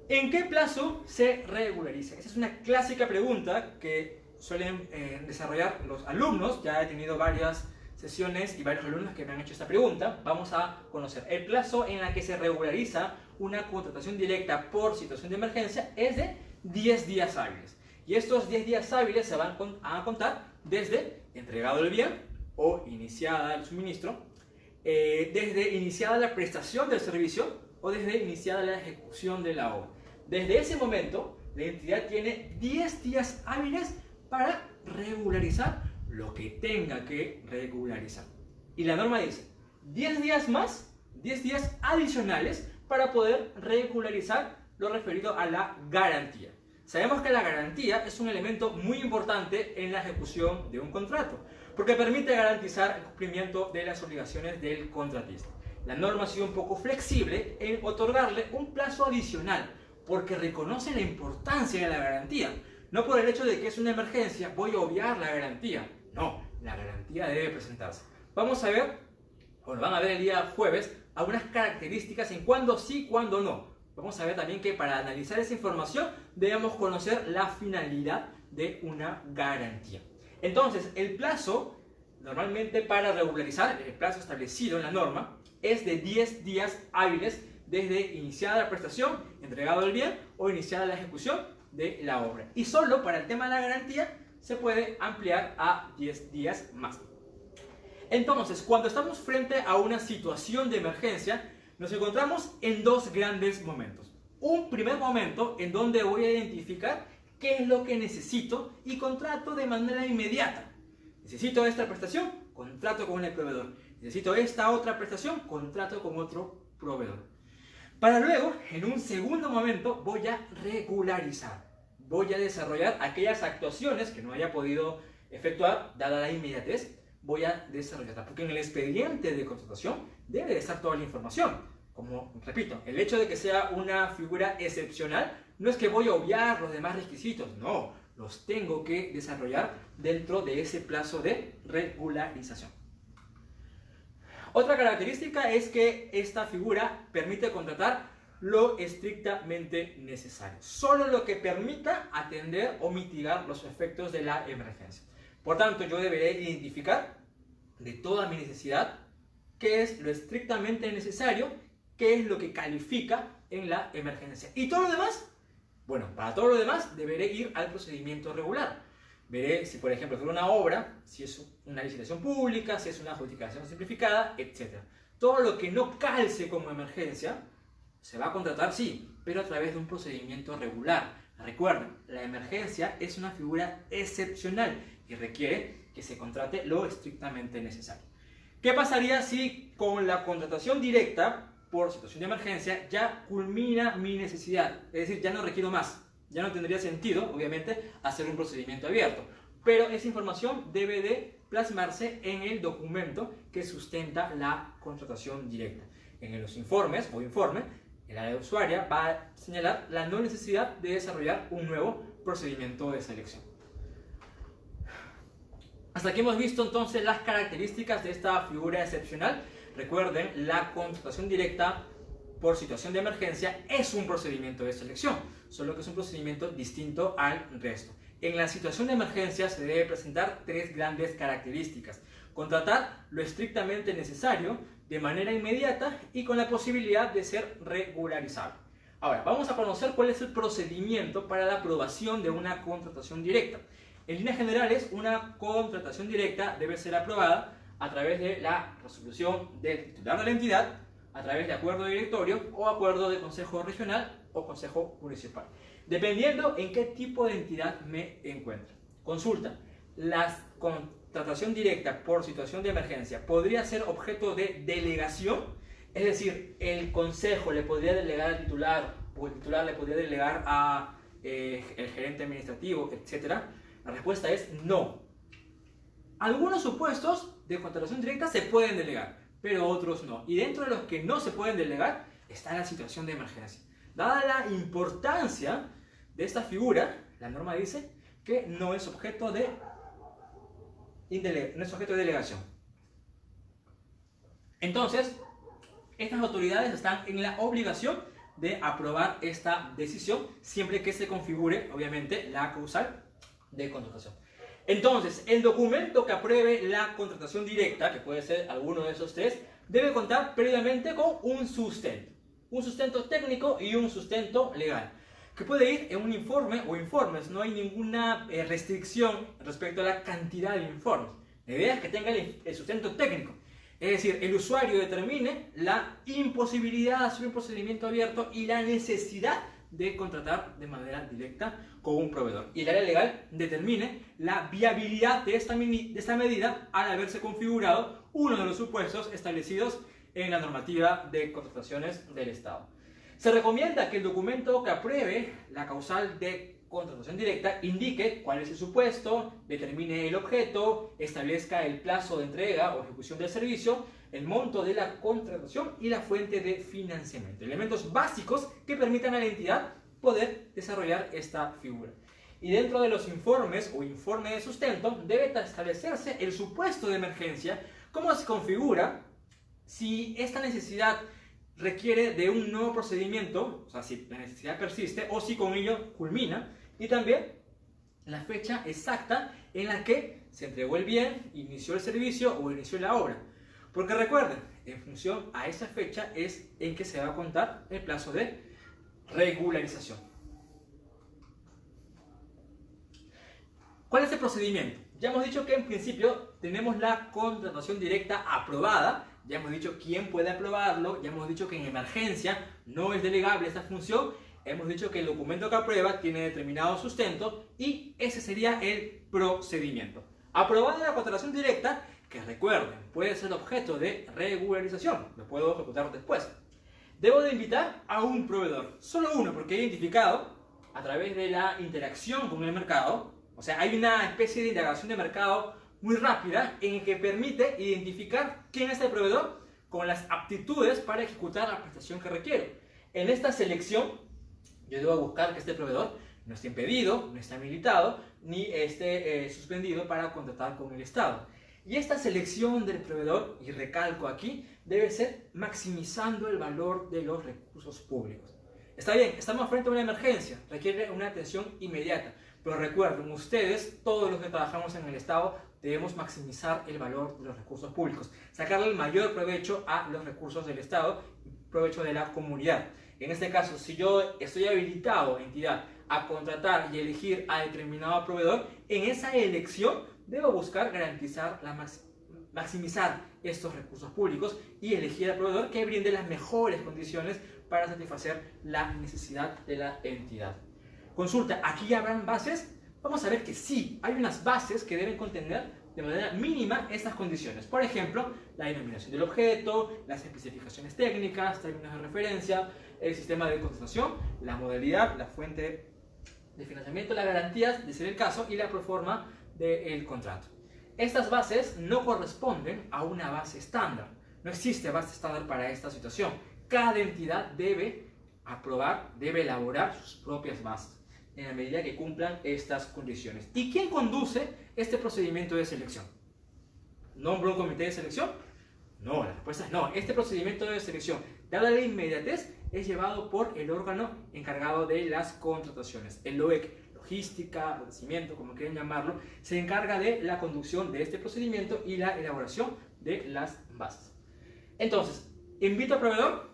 ¿En qué plazo se regulariza? Esa es una clásica pregunta que suelen desarrollar los alumnos. Ya he tenido varias sesiones y varios alumnos que me han hecho esta pregunta. Vamos a conocer. El plazo en el que se regulariza una contratación directa por situación de emergencia es de 10 días hábiles. Y estos 10 días hábiles se van a contar desde entregado el bien o iniciada el suministro, desde iniciada la prestación del servicio o desde iniciada la ejecución de la obra. Desde ese momento, la entidad tiene 10 días hábiles para regularizar lo que tenga que regularizar. Y la norma dice 10 días más, 10 días adicionales para poder regularizar lo referido a la garantía. Sabemos que la garantía es un elemento muy importante en la ejecución de un contrato, porque permite garantizar el cumplimiento de las obligaciones del contratista. La norma ha sido un poco flexible en otorgarle un plazo adicional, porque reconoce la importancia de la garantía. No por el hecho de que es una emergencia voy a obviar la garantía. No, la garantía debe presentarse. Vamos a ver, o lo van a ver el día jueves, algunas características en cuándo sí, cuándo no. Vamos a ver también que para analizar esa información debemos conocer la finalidad de una garantía. Entonces, el plazo, normalmente para regularizar, el plazo establecido en la norma, es de 10 días hábiles desde iniciada la prestación, entregado el bien o iniciada la ejecución de la obra. Y solo para el tema de la garantía se puede ampliar a 10 días más. Entonces, cuando estamos frente a una situación de emergencia, nos encontramos en dos grandes momentos. Un primer momento en donde voy a identificar qué es lo que necesito y contrato de manera inmediata. Necesito esta prestación, contrato con el proveedor. Necesito esta otra prestación, contrato con otro proveedor. Para luego, en un segundo momento, voy a regularizar. Voy a desarrollar aquellas actuaciones que no haya podido efectuar, dada la inmediatez, voy a desarrollarla. Porque en el expediente de contratación debe de estar toda la información. Como repito, el hecho de que sea una figura excepcional no es que voy a obviar los demás requisitos, no, los tengo que desarrollar dentro de ese plazo de regularización. Otra característica es que esta figura permite contratar lo estrictamente necesario, solo lo que permita atender o mitigar los efectos de la emergencia. Por tanto, yo deberé identificar de toda mi necesidad qué es lo estrictamente necesario, qué es lo que califica en la emergencia. Y todo lo demás, bueno, para todo lo demás deberé ir al procedimiento regular. Veré si, por ejemplo, es una obra, si es una licitación pública, si es una adjudicación simplificada, etc. Todo lo que no calce como emergencia se va a contratar, sí, pero a través de un procedimiento regular. Recuerden, la emergencia es una figura excepcional y requiere que se contrate lo estrictamente necesario. ¿Qué pasaría si con la contratación directa por situación de emergencia ya culmina mi necesidad? Es decir, ya no requiero más. Ya no tendría sentido, obviamente, hacer un procedimiento abierto. Pero esa información debe de plasmarse en el documento que sustenta la contratación directa. En los informes o informe, el área usuaria va a señalar la no necesidad de desarrollar un nuevo procedimiento de selección. Hasta aquí hemos visto entonces las características de esta figura excepcional. Recuerden, la contratación directa por situación de emergencia es un procedimiento de selección, solo que es un procedimiento distinto al resto. En la situación de emergencia se debe presentar tres grandes características: contratar lo estrictamente necesario, de manera inmediata y con la posibilidad de ser regularizable. Ahora, vamos a conocer cuál es el procedimiento para la aprobación de una contratación directa. En líneas generales, una contratación directa debe ser aprobada a través de la resolución del titular de la entidad, a través de acuerdo de directorio o acuerdo de consejo regional o consejo municipal, dependiendo en qué tipo de entidad me encuentro. Consulta: la contratación directa por situación de emergencia podría ser objeto de delegación, es decir, el consejo le podría delegar al titular o el titular le podría delegar a el gerente administrativo, etc. La respuesta es no. Algunos supuestos de contratación directa se pueden delegar, pero otros no. Y dentro de los que no se pueden delegar está la situación de emergencia. Dada la importancia de esta figura, la norma dice que no es objeto de delegación. Entonces, estas autoridades están en la obligación de aprobar esta decisión, siempre que se configure, obviamente, la causal de contratación. Entonces, el documento que apruebe la contratación directa, que puede ser alguno de esos tres, debe contar previamente con un sustento técnico y un sustento legal, que puede ir en un informe o informes. No hay ninguna restricción respecto a la cantidad de informes. La idea es que tenga el sustento técnico, es decir, el usuario determine la imposibilidad de hacer un procedimiento abierto y la necesidad de contratar de manera directa con un proveedor. Y el área legal determine la viabilidad de esta medida al haberse configurado uno de los supuestos establecidos en la normativa de contrataciones del Estado. Se recomienda que el documento que apruebe la causal de contratación directa indique cuál es el supuesto, determine el objeto, establezca el plazo de entrega o ejecución del servicio, el monto de la contratación y la fuente de financiamiento. Elementos básicos que permitan a la entidad poder desarrollar esta figura. Y dentro de los informes o informe de sustento debe establecerse el supuesto de emergencia, cómo se configura, si esta necesidad requiere de un nuevo procedimiento, o sea, si la necesidad persiste o si con ello culmina, y también la fecha exacta en la que se entregó el bien, inició el servicio o inició la obra. Porque recuerden, en función a esa fecha es en que se va a contar el plazo de regularización. ¿Cuál es el procedimiento? Ya hemos dicho que en principio tenemos la contratación directa aprobada, ya hemos dicho quién puede aprobarlo, ya hemos dicho que en emergencia no es delegable esta función, hemos dicho que el documento que aprueba tiene determinado sustento y ese sería el procedimiento. Aprobada la contratación directa, que recuerden, puede ser objeto de regularización, lo puedo ejecutar después. Debo de invitar a un proveedor, solo uno, porque he identificado a través de la interacción con el mercado, o sea, hay una especie de indagación de mercado muy rápida en el que permite identificar quién es el proveedor con las aptitudes para ejecutar la prestación que requiero. En esta selección, yo debo buscar que este proveedor no esté impedido, no esté habilitado, ni esté suspendido para contratar con el Estado. Y esta selección del proveedor, y recalco aquí, debe ser maximizando el valor de los recursos públicos. Está bien, estamos frente a una emergencia, requiere una atención inmediata, pero recuerden, ustedes, todos los que trabajamos en el Estado, debemos maximizar el valor de los recursos públicos, sacarle el mayor provecho a los recursos del Estado, provecho de la comunidad. En este caso, si yo estoy habilitado, entidad, a contratar y elegir a determinado proveedor, en esa elección debo buscar garantizar, maximizar estos recursos públicos y elegir al proveedor que brinde las mejores condiciones para satisfacer la necesidad de la entidad. Consulta, ¿aquí habrán bases? Vamos a ver que sí, hay unas bases que deben contener de manera mínima estas condiciones. Por ejemplo, la denominación del objeto, las especificaciones técnicas, términos de referencia, el sistema de contratación, la modalidad, la fuente de financiamiento, las garantías, de ser el caso, y la proforma del contrato. Estas bases no corresponden a una base estándar. No existe base estándar para esta situación. Cada entidad debe aprobar, debe elaborar sus propias bases en la medida que cumplan estas condiciones. ¿Y quién conduce este procedimiento de selección? ¿Nombra un comité de selección? No, la respuesta es no. Este procedimiento de selección, dada la inmediatez, es llevado por el órgano encargado de las contrataciones. El LOEC, logística, abastecimiento, como quieran llamarlo, se encarga de la conducción de este procedimiento y la elaboración de las bases. Entonces, invito al proveedor,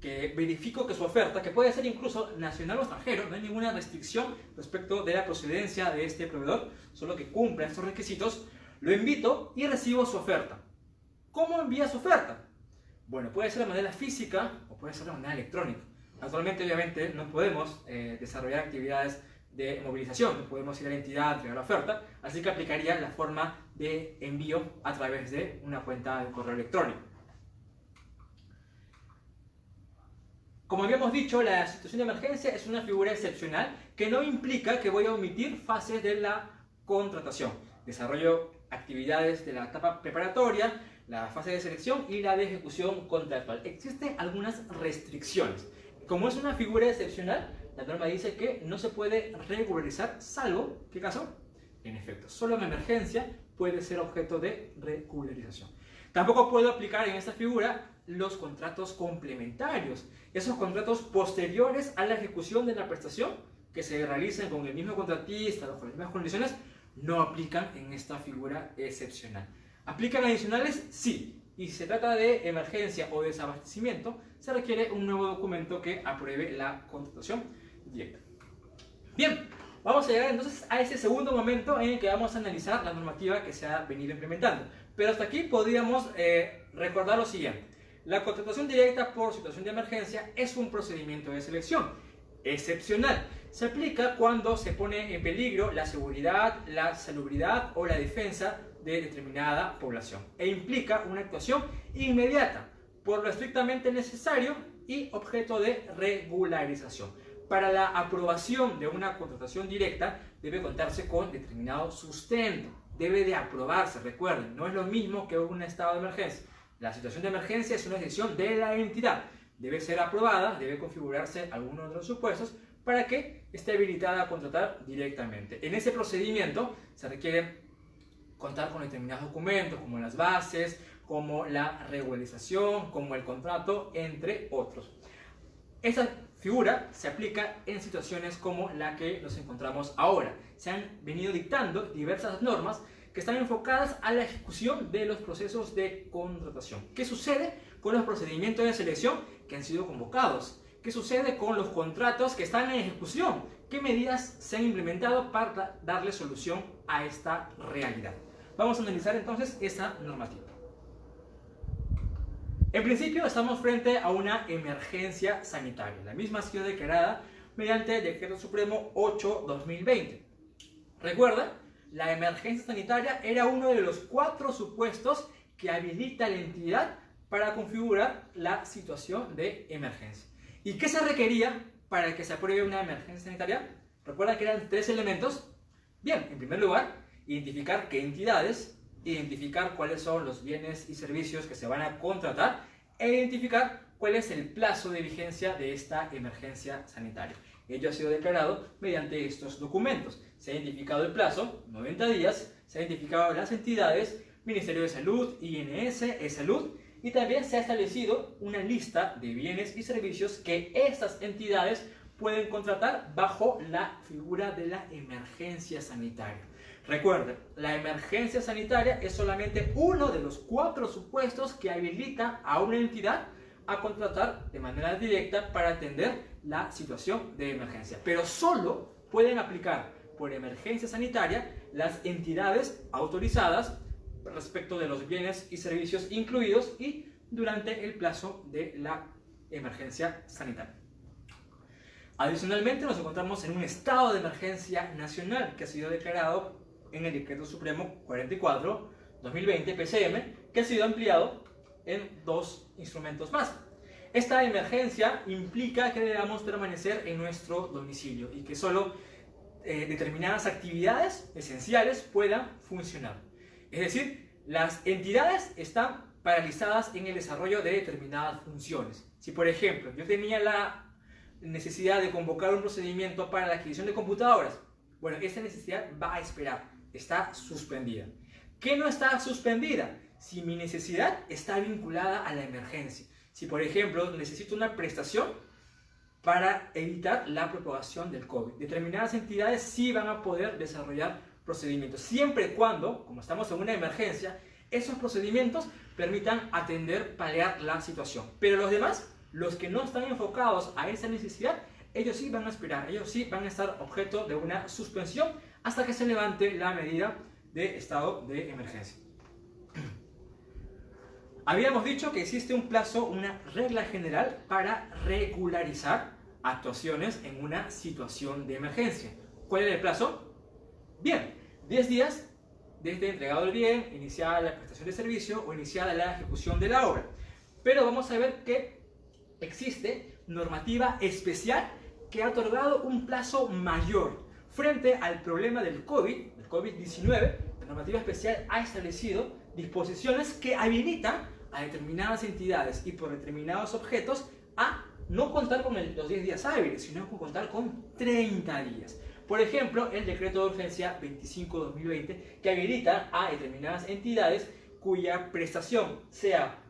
que verifico que su oferta, que puede ser incluso nacional o extranjero, no hay ninguna restricción respecto de la procedencia de este proveedor, solo que cumpla estos requisitos, lo invito y recibo su oferta. ¿Cómo envía su oferta? Bueno, puede ser de manera física o puede ser de manera electrónica. Actualmente, obviamente, no podemos desarrollar actividades de movilización, no podemos ir a la entidad a entregar la oferta, así que aplicaría la forma de envío a través de una cuenta de correo electrónico. Como habíamos dicho, la situación de emergencia es una figura excepcional que no implica que voy a omitir fases de la contratación. Desarrollo actividades de la etapa preparatoria, la fase de selección y la de ejecución contractual. Existen algunas restricciones. Como es una figura excepcional, la norma dice que no se puede regularizar, salvo, ¿qué caso? En efecto, solo en emergencia puede ser objeto de regularización. Tampoco puedo aplicar en esta figura los contratos complementarios, esos contratos posteriores a la ejecución de la prestación que se realizan con el mismo contratista bajo las mismas condiciones, no aplican en esta figura excepcional. ¿Aplican adicionales? Sí. Y si se trata de emergencia o desabastecimiento, se requiere un nuevo documento que apruebe la contratación directa. Bien, vamos a llegar entonces a ese segundo momento en el que vamos a analizar la normativa que se ha venido implementando. Pero hasta aquí podríamos recordar lo siguiente. La contratación directa por situación de emergencia es un procedimiento de selección excepcional. Se aplica cuando se pone en peligro la seguridad, la salubridad o la defensa de determinada población e implica una actuación inmediata por lo estrictamente necesario y objeto de regularización. Para la aprobación de una contratación directa debe contarse con determinado sustento, debe de aprobarse, recuerden, no es lo mismo que un estado de emergencia. La situación de emergencia es una decisión de la entidad, debe ser aprobada, debe configurarse algunos de los supuestos para que esté habilitada a contratar directamente. En ese procedimiento se requiere contar con determinados documentos como las bases, como la regularización, como el contrato, entre otros. Esta figura se aplica en situaciones como la que nos encontramos ahora. Se han venido dictando diversas normas que están enfocadas a la ejecución de los procesos de contratación. ¿Qué sucede con los procedimientos de selección que han sido convocados? ¿Qué sucede con los contratos que están en ejecución? ¿Qué medidas se han implementado para darle solución a esta realidad? Vamos a analizar entonces esa normativa. En principio estamos frente a una emergencia sanitaria. La misma ha sido declarada mediante el Decreto Supremo 8/2020. Recuerda, la emergencia sanitaria era uno de los 4 supuestos que habilita la entidad para configurar la situación de emergencia. ¿Y qué se requería para que se apruebe una emergencia sanitaria? Recuerda que eran 3 elementos. Bien, en primer lugar, identificar qué entidades, identificar cuáles son los bienes y servicios que se van a contratar e identificar cuál es el plazo de vigencia de esta emergencia sanitaria. Ello ha sido declarado mediante estos documentos. Se ha identificado el plazo, 90 días, se ha identificado las entidades, Ministerio de Salud, INS, eSalud, y también se ha establecido una lista de bienes y servicios que estas entidades pueden contratar bajo la figura de la emergencia sanitaria. Recuerden, la emergencia sanitaria es solamente uno de los 4 supuestos que habilita a una entidad a contratar de manera directa para atender la situación de emergencia. Pero solo pueden aplicar por emergencia sanitaria las entidades autorizadas respecto de los bienes y servicios incluidos y durante el plazo de la emergencia sanitaria. Adicionalmente, nos encontramos en un estado de emergencia nacional que ha sido declarado en el Decreto Supremo 44/2020 PCM, que ha sido ampliado en 2 instrumentos más. Esta emergencia implica que debamos permanecer en nuestro domicilio y que solo determinadas actividades esenciales puedan funcionar. Es decir, las entidades están paralizadas en el desarrollo de determinadas funciones. Si, por ejemplo, yo tenía la necesidad de convocar un procedimiento para la adquisición de computadoras, bueno, esa necesidad va a esperar, está suspendida. ¿Qué no está suspendida? Si mi necesidad está vinculada a la emergencia. Si, por ejemplo, necesito una prestación para evitar la propagación del COVID. Determinadas entidades sí van a poder desarrollar procedimientos, siempre y cuando, como estamos en una emergencia, esos procedimientos permitan atender, paliar la situación. Pero los demás, los que no están enfocados a esa necesidad, ellos sí van a esperar, ellos sí van a estar objeto de una suspensión hasta que se levante la medida de estado de emergencia. Habíamos dicho que existe un plazo, una regla general para regularizar actuaciones en una situación de emergencia. ¿Cuál era el plazo? Bien, 10 días desde entregado el bien, iniciada la prestación de servicio o iniciada la ejecución de la obra. Pero vamos a ver que existe normativa especial que ha otorgado un plazo mayor. Frente al problema del COVID-19, la normativa especial ha establecido disposiciones que habilitan a determinadas entidades y por determinados objetos a no contar con los 10 días hábiles, sino con contar con 30 días. Por ejemplo, el Decreto de Urgencia 25/2020 que habilita a determinadas entidades cuya prestación sea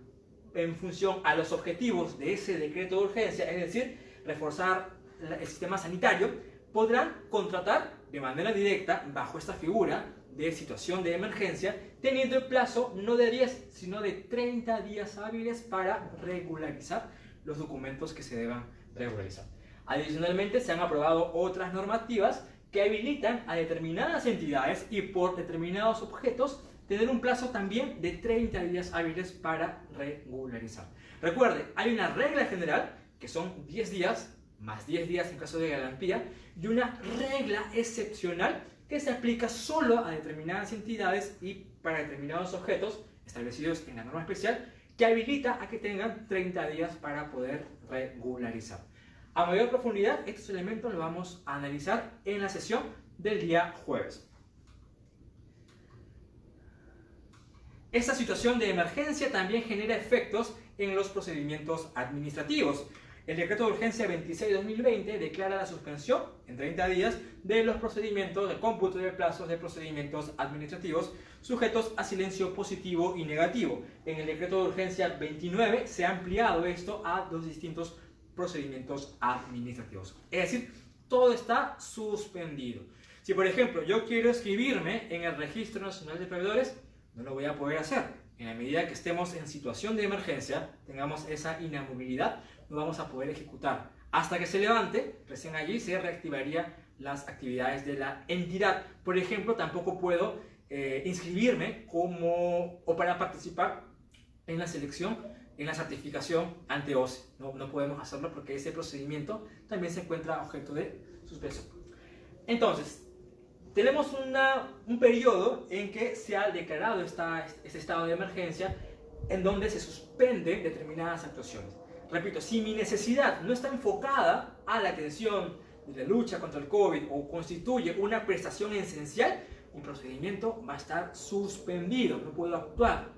en función a los objetivos de ese decreto de urgencia, es decir, reforzar el sistema sanitario, podrán contratar de manera directa bajo esta figura de situación de emergencia, teniendo el plazo no de 10, sino de 30 días hábiles para regularizar los documentos que se deban regularizar. Adicionalmente, se han aprobado otras normativas que habilitan a determinadas entidades y por determinados objetos tener un plazo también de 30 días hábiles para regularizar. Recuerde, hay una regla general que son 10 días, más 10 días en caso de garantía, y una regla excepcional que se aplica solo a determinadas entidades y para determinados objetos establecidos en la norma especial, que habilita a que tengan 30 días para poder regularizar. A mayor profundidad, estos elementos los vamos a analizar en la sesión del día jueves. Esta situación de emergencia también genera efectos en los procedimientos administrativos. El decreto de urgencia 26/2020 declara la suspensión en 30 días de los procedimientos de cómputo de plazos de procedimientos administrativos sujetos a silencio positivo y negativo. En el decreto de urgencia 29 se ha ampliado esto a dos distintos procedimientos administrativos. Es decir, todo está suspendido. Si por ejemplo yo quiero inscribirme en el Registro Nacional de Proveedores, no lo voy a poder hacer. En la medida que estemos en situación de emergencia, tengamos esa inamovilidad, no vamos a poder ejecutar. Hasta que se levante, recién allí se reactivarían las actividades de la entidad. Por ejemplo, tampoco puedo inscribirme o para participar en la selección, en la certificación ante OCE. No podemos hacerlo porque ese procedimiento también se encuentra objeto de suspensión. Entonces, tenemos un periodo en que se ha declarado este estado de emergencia en donde se suspenden determinadas actuaciones. Repito, si mi necesidad no está enfocada a la atención de la lucha contra el COVID o constituye una prestación esencial, mi procedimiento va a estar suspendido, no puedo actuar.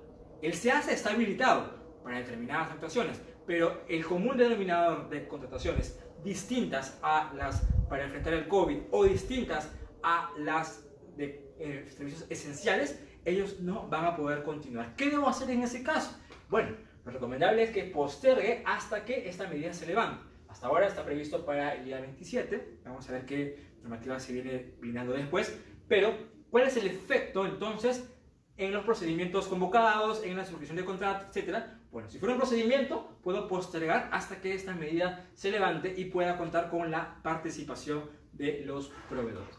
El SEASA está habilitado para determinadas actuaciones, pero el común denominador de contrataciones distintas a las para enfrentar el COVID o distintas a las de servicios esenciales, ellos no van a poder continuar. ¿Qué debo hacer en ese caso? Bueno, lo recomendable es que postergue hasta que esta medida se levante. Hasta ahora está previsto para el día 27. Vamos a ver qué normativa se viene brindando después. Pero, ¿cuál es el efecto entonces en los procedimientos convocados, en la suscripción de contrato, etcétera? Bueno, si fuera un procedimiento, puedo postergar hasta que esta medida se levante y pueda contar con la participación de los proveedores.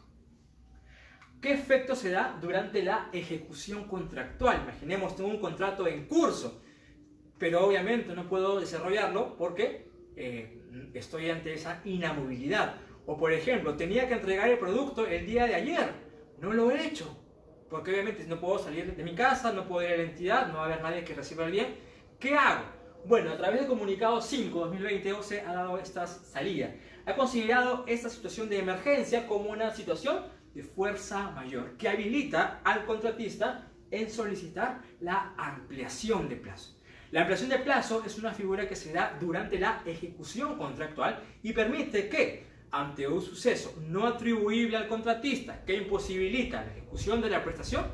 ¿Qué efecto se da durante la ejecución contractual? Imaginemos, tengo un contrato en curso, pero obviamente no puedo desarrollarlo porque estoy ante esa inamovilidad. O por ejemplo, tenía que entregar el producto el día de ayer, no lo he hecho, porque obviamente no puedo salir de mi casa, no puedo ir a la entidad, no va a haber nadie que reciba el bien. ¿Qué hago? Bueno, a través del comunicado 5/2020 OCE ha dado estas salidas. Ha considerado esta situación de emergencia como una situación de fuerza mayor que habilita al contratista en solicitar la ampliación de plazo. La ampliación de plazo es una figura que se da durante la ejecución contractual y permite que, ante un suceso no atribuible al contratista que imposibilita la ejecución de la prestación,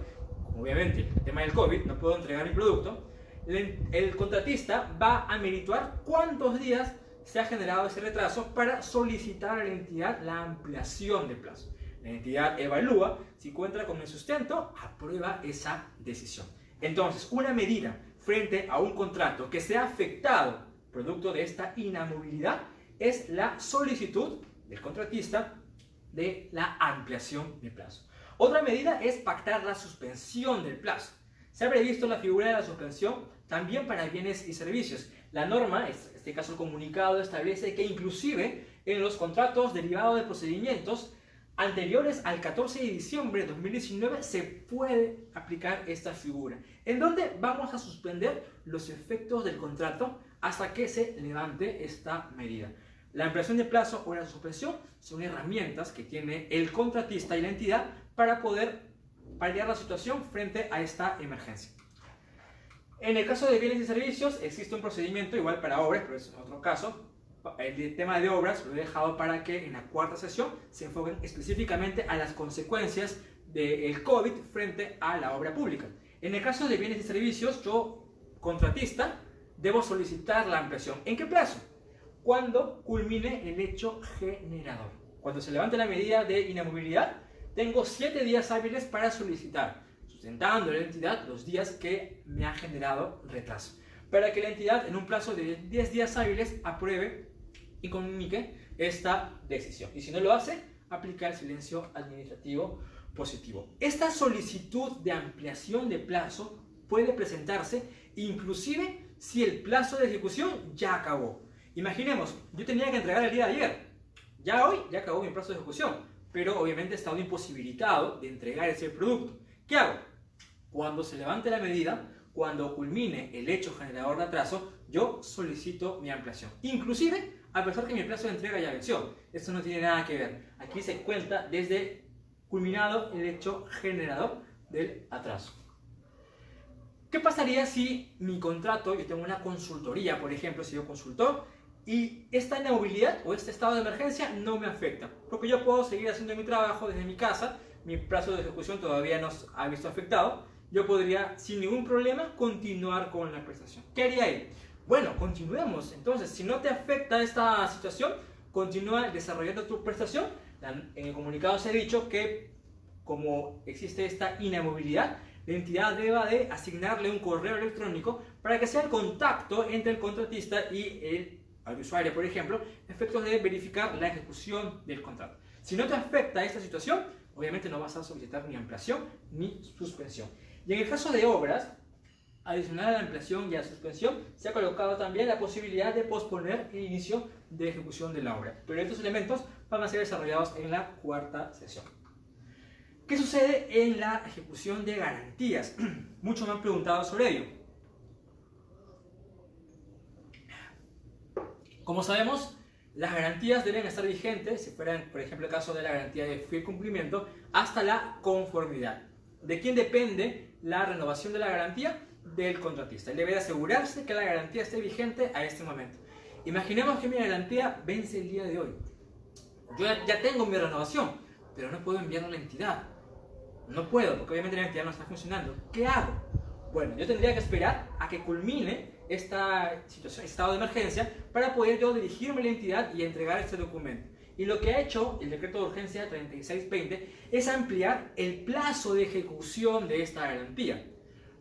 como obviamente el tema del COVID, no puedo entregar mi producto, el contratista va a merituar cuántos días se ha generado ese retraso para solicitar a la entidad la ampliación de plazo. La entidad evalúa, si cuenta con el sustento, aprueba esa decisión. Entonces, una medida frente a un contrato que sea afectado producto de esta inamovilidad es la solicitud del contratista de la ampliación de plazo. Otra medida es pactar la suspensión del plazo. Se ha previsto la figura de la suspensión también para bienes y servicios. La norma, en este caso el comunicado, establece que inclusive en los contratos derivados de procedimientos anteriores al 14 de diciembre de 2019 se puede aplicar esta figura, en donde vamos a suspender los efectos del contrato hasta que se levante esta medida. La ampliación de plazo o la suspensión son herramientas que tiene el contratista y la entidad para poder paliar la situación frente a esta emergencia. En el caso de bienes y servicios existe un procedimiento igual para obras, pero es otro caso. El tema de obras lo he dejado para que en la cuarta sesión se enfoquen específicamente a las consecuencias del COVID frente a la obra pública. En el caso de bienes y servicios, yo, contratista, debo solicitar la ampliación. ¿En qué plazo? Cuando culmine el hecho generador. Cuando se levante la medida de inamovilidad, tengo 7 días hábiles para solicitar, sustentando la entidad los días que me han generado retraso, para que la entidad en un plazo de 10 días hábiles apruebe y comunique esta decisión. Y si no lo hace, aplica el silencio administrativo positivo. Esta solicitud de ampliación de plazo puede presentarse inclusive si el plazo de ejecución ya acabó. Imaginemos, yo tenía que entregar el día de ayer. Ya hoy ya acabó mi plazo de ejecución, pero obviamente he estado imposibilitado de entregar ese producto. ¿Qué hago? Cuando se levante la medida, cuando culmine el hecho generador de atraso, yo solicito mi ampliación. Inclusive, a pesar que mi plazo de entrega ya venció. Esto no tiene nada que ver. Aquí se cuenta desde culminado el hecho generador del atraso. ¿Qué pasaría si mi contrato, yo tengo una consultoría, por ejemplo, si yo consultor, y esta inamovilidad o este estado de emergencia no me afecta? Porque yo puedo seguir haciendo mi trabajo desde mi casa, mi plazo de ejecución todavía no ha visto afectado, yo podría sin ningún problema continuar con la prestación. ¿Qué haría ahí? Bueno, continuemos. Entonces, si no te afecta esta situación, continúa desarrollando tu prestación. En el comunicado se ha dicho que como existe esta inamovilidad, la entidad deba de asignarle un correo electrónico para que sea el contacto entre el contratista y el usuario, por ejemplo, efectos de verificar la ejecución del contrato. Si no te afecta esta situación, obviamente no vas a solicitar ni ampliación ni suspensión. Y en el caso de obras, adicional a la ampliación y a la suspensión, se ha colocado también la posibilidad de posponer el inicio de ejecución de la obra. Pero estos elementos van a ser desarrollados en la cuarta sesión. ¿Qué sucede en la ejecución de garantías? Muchos me han preguntado sobre ello. Como sabemos, las garantías deben estar vigentes, si fuera, por ejemplo, el caso de la garantía de fiel cumplimiento, hasta la conformidad. ¿De quién depende la renovación de la garantía? Del contratista. Él debe asegurarse que la garantía esté vigente a este momento. Imaginemos que mi garantía vence el día de hoy. Yo ya tengo mi renovación, pero no puedo enviarla a la entidad. No puedo, porque obviamente la entidad no está funcionando. ¿Qué hago? Bueno, yo tendría que esperar a que culmine esta situación, estado de emergencia, para poder yo dirigirme a la entidad y entregar este documento. Y lo que ha hecho el decreto de urgencia 3620 es ampliar el plazo de ejecución de esta garantía.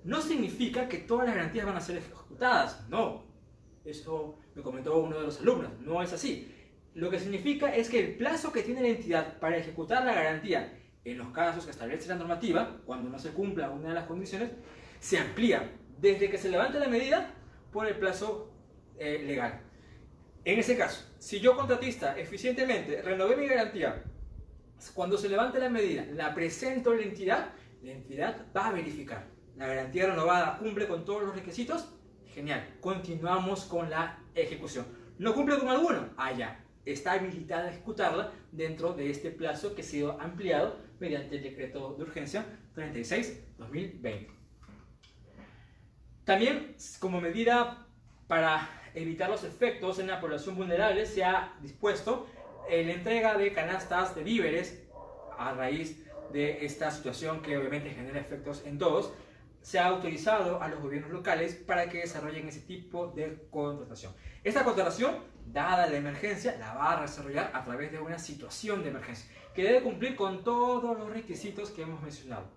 No significa que todas las garantías van a ser ejecutadas, no. Eso me comentó uno de los alumnos, no es así. Lo que significa es que el plazo que tiene la entidad para ejecutar la garantía, en los casos que establece la normativa, cuando no se cumpla una de las condiciones, se amplía desde que se levante la medida por el plazo legal. En ese caso, si yo contratista eficientemente renové mi garantía, cuando se levante la medida, la presento a la entidad va a verificar. La garantía renovada cumple con todos los requisitos, genial, continuamos con la ejecución. ¿No cumple con alguno? Ya, está habilitada a ejecutarla dentro de este plazo que ha sido ampliado mediante el decreto de urgencia 36/2020. También, como medida para evitar los efectos en la población vulnerable, se ha dispuesto la entrega de canastas de víveres a raíz de esta situación que obviamente genera efectos en todos. Se ha autorizado a los gobiernos locales para que desarrollen ese tipo de contratación. Esta contratación, dada la emergencia, la va a desarrollar a través de una situación de emergencia que debe cumplir con todos los requisitos que hemos mencionado.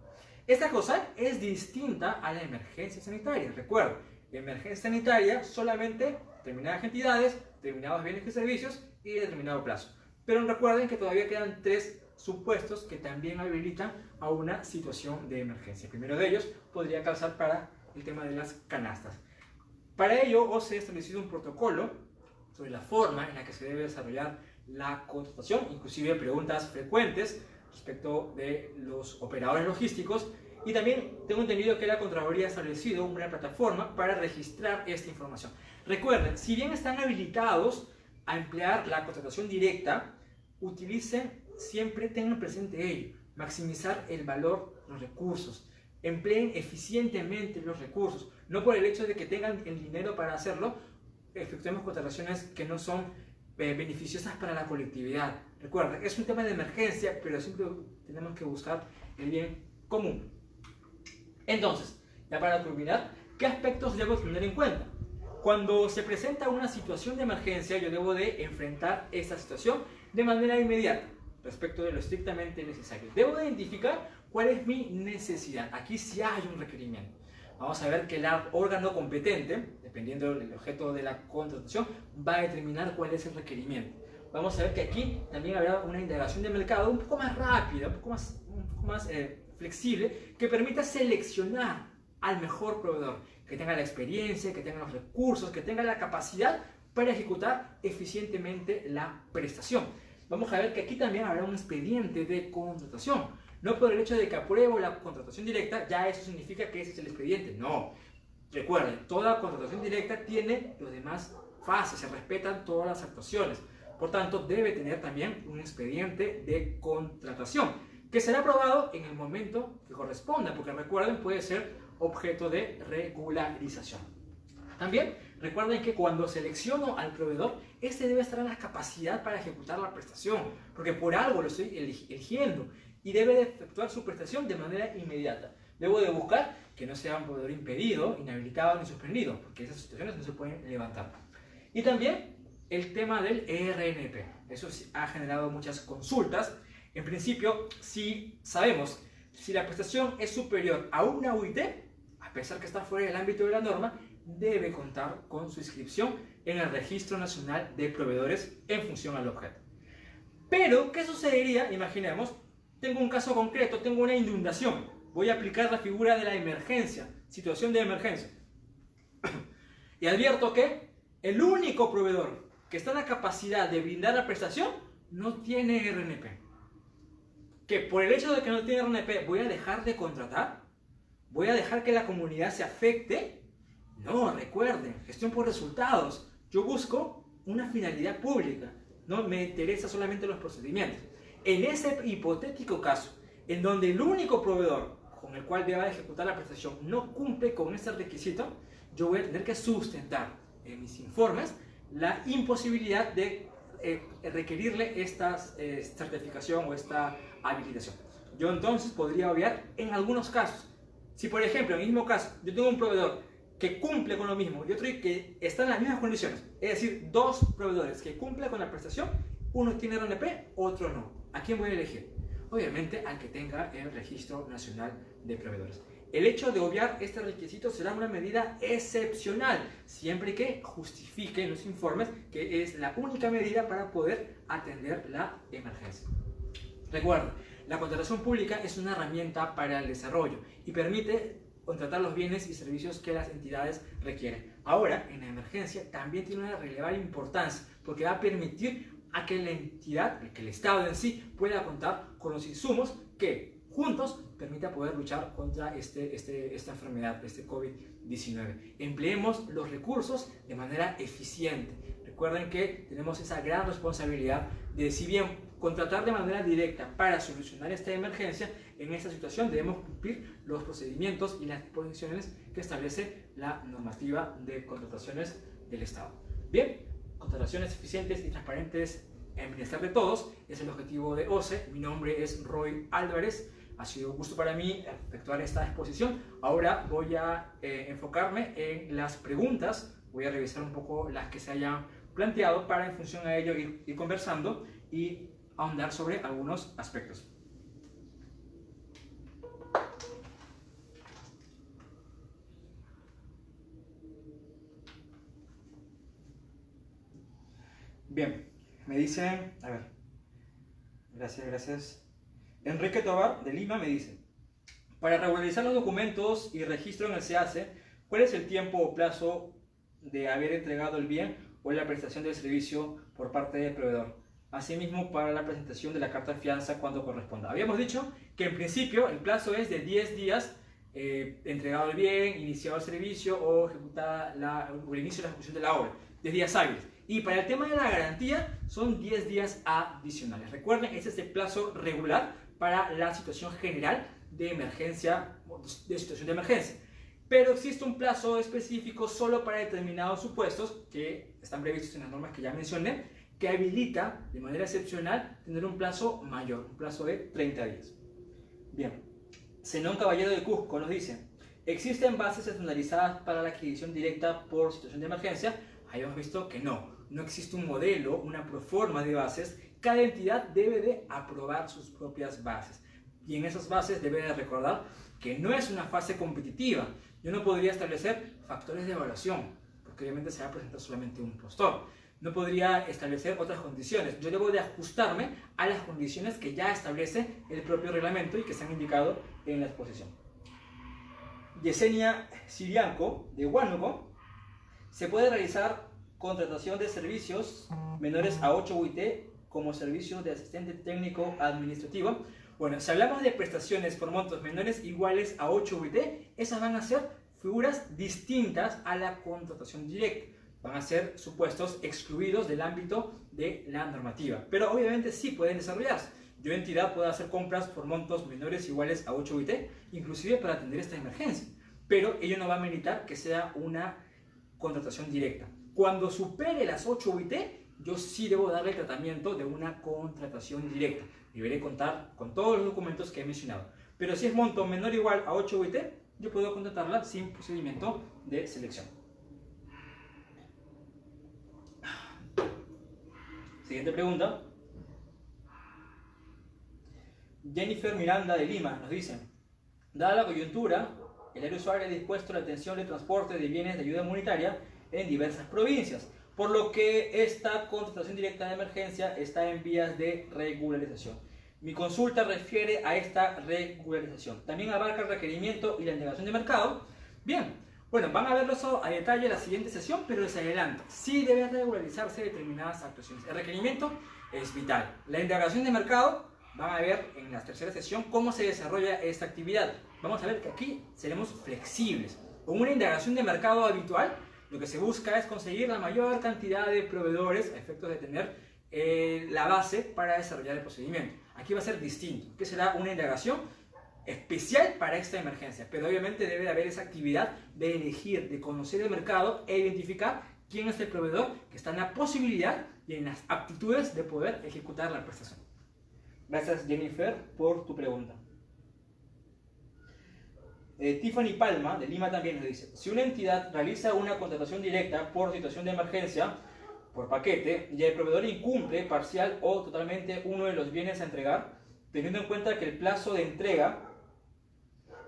Esta cosa es distinta a la emergencia sanitaria. Recuerden, la emergencia sanitaria solamente determinadas entidades, determinados bienes y servicios y determinado plazo. Pero recuerden que todavía quedan 3 supuestos que también habilitan a una situación de emergencia. El primero de ellos podría calzar para el tema de las canastas. Para ello, OCE ha establecido un protocolo sobre la forma en la que se debe desarrollar la contratación, inclusive preguntas frecuentes respecto de los operadores logísticos, y también tengo entendido que la Contraloría ha establecido una plataforma para registrar esta información. Recuerden, si bien están habilitados a emplear la contratación directa, utilicen, siempre tengan presente ello, maximizar el valor de los recursos, empleen eficientemente los recursos, no por el hecho de que tengan el dinero para hacerlo, efectuemos contrataciones que no son beneficiosas para la colectividad. Recuerden, es un tema de emergencia, pero siempre tenemos que buscar el bien común. Entonces, Ya para culminar, ¿qué aspectos debo tener en cuenta? Cuando se presenta una situación de emergencia, yo debo de enfrentar esta situación de manera inmediata, respecto de lo estrictamente necesario. Debo de identificar cuál es mi necesidad. Aquí sí hay un requerimiento. Vamos a ver que el órgano competente, dependiendo del objeto de la contratación, va a determinar cuál es el requerimiento. Vamos a ver que aquí también habrá una indagación de mercado un poco más rápida, un poco más flexible, que permita seleccionar al mejor proveedor, que tenga la experiencia, que tenga los recursos, que tenga la capacidad para ejecutar eficientemente la prestación. Vamos a ver que aquí también habrá un expediente de contratación. No por el hecho de que apruebo la contratación directa, ya eso significa que ese es el expediente. No. Recuerden, toda contratación directa tiene las demás fases, se respetan todas las actuaciones. Por tanto, debe tener también un expediente de contratación, que será aprobado en el momento que corresponda, porque recuerden, puede ser objeto de regularización. También recuerden que cuando selecciono al proveedor, este debe estar en la capacidad para ejecutar la prestación, porque por algo lo estoy eligiendo y debe de efectuar su prestación de manera inmediata. Debo de buscar que no sea un proveedor impedido, inhabilitado ni suspendido, porque esas situaciones no se pueden levantar. Y también el tema del ERNP. Eso sí ha generado muchas consultas. En principio, si sabemos si la prestación es superior a una UIT, a pesar que está fuera del ámbito de la norma, debe contar con su inscripción en el Registro Nacional de Proveedores en función al objeto. Pero, ¿qué sucedería? Imaginemos, tengo un caso concreto, tengo una inundación. Voy a aplicar la figura de la emergencia, situación de emergencia. Y advierto que el único proveedor que está en la capacidad de brindar la prestación no tiene RNP. Que por el hecho de que no tiene RNP, ¿voy a dejar de contratar? ¿Voy a dejar que la comunidad se afecte? No, recuerden, gestión por resultados. Yo busco una finalidad pública, no me interesa solamente los procedimientos. En ese hipotético caso, en donde el único proveedor con el cual deba ejecutar la prestación no cumple con ese requisito, yo voy a tener que sustentar en mis informes la imposibilidad de requerirle esta certificación o esta habilitación. Yo entonces podría obviar en algunos casos. Si por ejemplo, en el mismo caso, yo tengo un proveedor que cumple con lo mismo y otro que está en las mismas condiciones, es decir, dos proveedores que cumplen con la prestación, uno tiene RNP, otro no. ¿A quién voy a elegir? Obviamente al que tenga el Registro Nacional de Proveedores. El hecho de obviar este requisito será una medida excepcional, siempre que justifique en los informes que es la única medida para poder atender la emergencia. Recuerda, la contratación pública es una herramienta para el desarrollo y permite contratar los bienes y servicios que las entidades requieren. Ahora, en la emergencia, también tiene una relevante importancia, porque va a permitir a que la entidad, que el Estado en sí, pueda contar con los insumos que juntos permita poder luchar contra esta enfermedad, este COVID-19. Empleemos los recursos de manera eficiente. Recuerden que tenemos esa gran responsabilidad de, si bien contratar de manera directa para solucionar esta emergencia, en esta situación debemos cumplir los procedimientos y las disposiciones que establece la normativa de contrataciones del Estado. Bien, contrataciones eficientes y transparentes en bienestar de todos es el objetivo de OCE. Mi nombre es Roy Álvarez. Ha sido un gusto para mí efectuar esta exposición. Ahora voy a enfocarme en las preguntas. Voy a revisar un poco las que se hayan planteado para, en función a ello, ir conversando y ahondar sobre algunos aspectos. Bien, me dicen, a ver, gracias. Enrique Tobar de Lima me dice: para regularizar los documentos y registro en el SEACE, ¿cuál es el tiempo o plazo de haber entregado el bien o la prestación del servicio por parte del proveedor? Asimismo, para la presentación de la carta de fianza cuando corresponda. Habíamos dicho que en principio el plazo es de 10 días, entregado el bien, iniciado el servicio o ejecutada el inicio de la ejecución de la obra, 10 días hábiles. Y para el tema de la garantía son 10 días adicionales. Recuerden, este es el plazo regular para la situación general de emergencia, de situación de emergencia. Pero existe un plazo específico solo para determinados supuestos que están previstos en las normas que ya mencioné, que habilita de manera excepcional tener un plazo mayor, un plazo de 30 días. Bien, Zenón Caballero de Cusco nos dice: ¿Existen bases estandarizadas para la adquisición directa por situación de emergencia? Ahí hemos visto que no existe un modelo, una proforma de bases. Cada entidad debe de aprobar sus propias bases. Y en esas bases debe de recordar que no es una fase competitiva. Yo no podría establecer factores de evaluación, porque obviamente se va a presentar solamente un postor. No podría establecer otras condiciones. Yo debo de ajustarme a las condiciones que ya establece el propio reglamento y que se han indicado en la exposición. Yesenia Sirianco, de Huánuco: ¿se puede realizar contratación de servicios menores a 8 UIT como servicio de asistente técnico administrativo? Bueno, si hablamos de prestaciones por montos menores iguales a 8 UIT, esas van a ser figuras distintas a la contratación directa. Van a ser supuestos excluidos del ámbito de la normativa. Pero obviamente sí pueden desarrollarse. Yo, entidad, puedo hacer compras por montos menores iguales a 8 UIT, inclusive para atender esta emergencia. Pero ello no va a meritar que sea una contratación directa. Cuando supere las 8 UIT, yo sí debo darle tratamiento de una contratación directa. Deberé contar con todos los documentos que he mencionado. Pero si es monto menor o igual a 8 UIT, yo puedo contratarla sin procedimiento de selección. Siguiente pregunta. Jennifer Miranda, de Lima, nos dice: dada la coyuntura, el área usuario ha dispuesto la atención de transporte de bienes de ayuda humanitaria en diversas provincias, por lo que esta contratación directa de emergencia está en vías de regularización. Mi consulta refiere a esta regularización. También abarca el requerimiento y la indagación de mercado. Bien, bueno, van a verlo eso a detalle en la siguiente sesión, pero les adelanto, sí deben regularizarse determinadas actuaciones. El requerimiento es vital. La indagación de mercado, van a ver en la tercera sesión cómo se desarrolla esta actividad. Vamos a ver que aquí seremos flexibles. Con una indagación de mercado habitual, lo que se busca es conseguir la mayor cantidad de proveedores a efectos de tener la base para desarrollar el procedimiento. Aquí va a ser distinto, que será una indagación especial para esta emergencia, pero obviamente debe de haber esa actividad de elegir, de conocer el mercado e identificar quién es el proveedor que está en la posibilidad y en las aptitudes de poder ejecutar la prestación. Gracias, Jennifer, por tu pregunta. Tiffany Palma, de Lima, también nos dice: si una entidad realiza una contratación directa por situación de emergencia, por paquete, y el proveedor incumple parcial o totalmente uno de los bienes a entregar, teniendo en cuenta que el plazo de entrega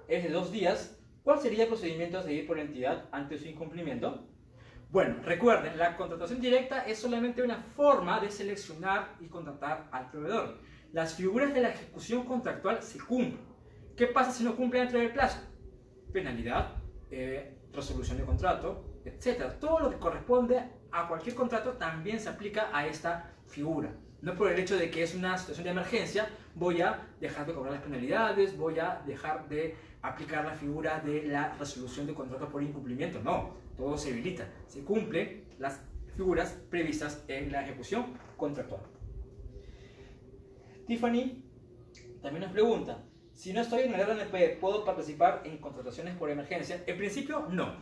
es de 2 días, ¿cuál sería el procedimiento a seguir por la entidad ante su incumplimiento? Bueno, recuerden, la contratación directa es solamente una forma de seleccionar y contratar al proveedor. Las figuras de la ejecución contractual se cumplen. ¿Qué pasa si no cumple dentro del plazo? Penalidad, resolución de contrato, etc. Todo lo que corresponde a cualquier contrato también se aplica a esta figura. No por el hecho de que es una situación de emergencia voy a dejar de cobrar las penalidades, voy a dejar de aplicar la figura de la resolución de contrato por incumplimiento. No, todo se habilita, se cumplen las figuras previstas en la ejecución contractual. Tiffany también nos pregunta: si no estoy en el RNP, ¿puedo participar en contrataciones por emergencia? En principio, no.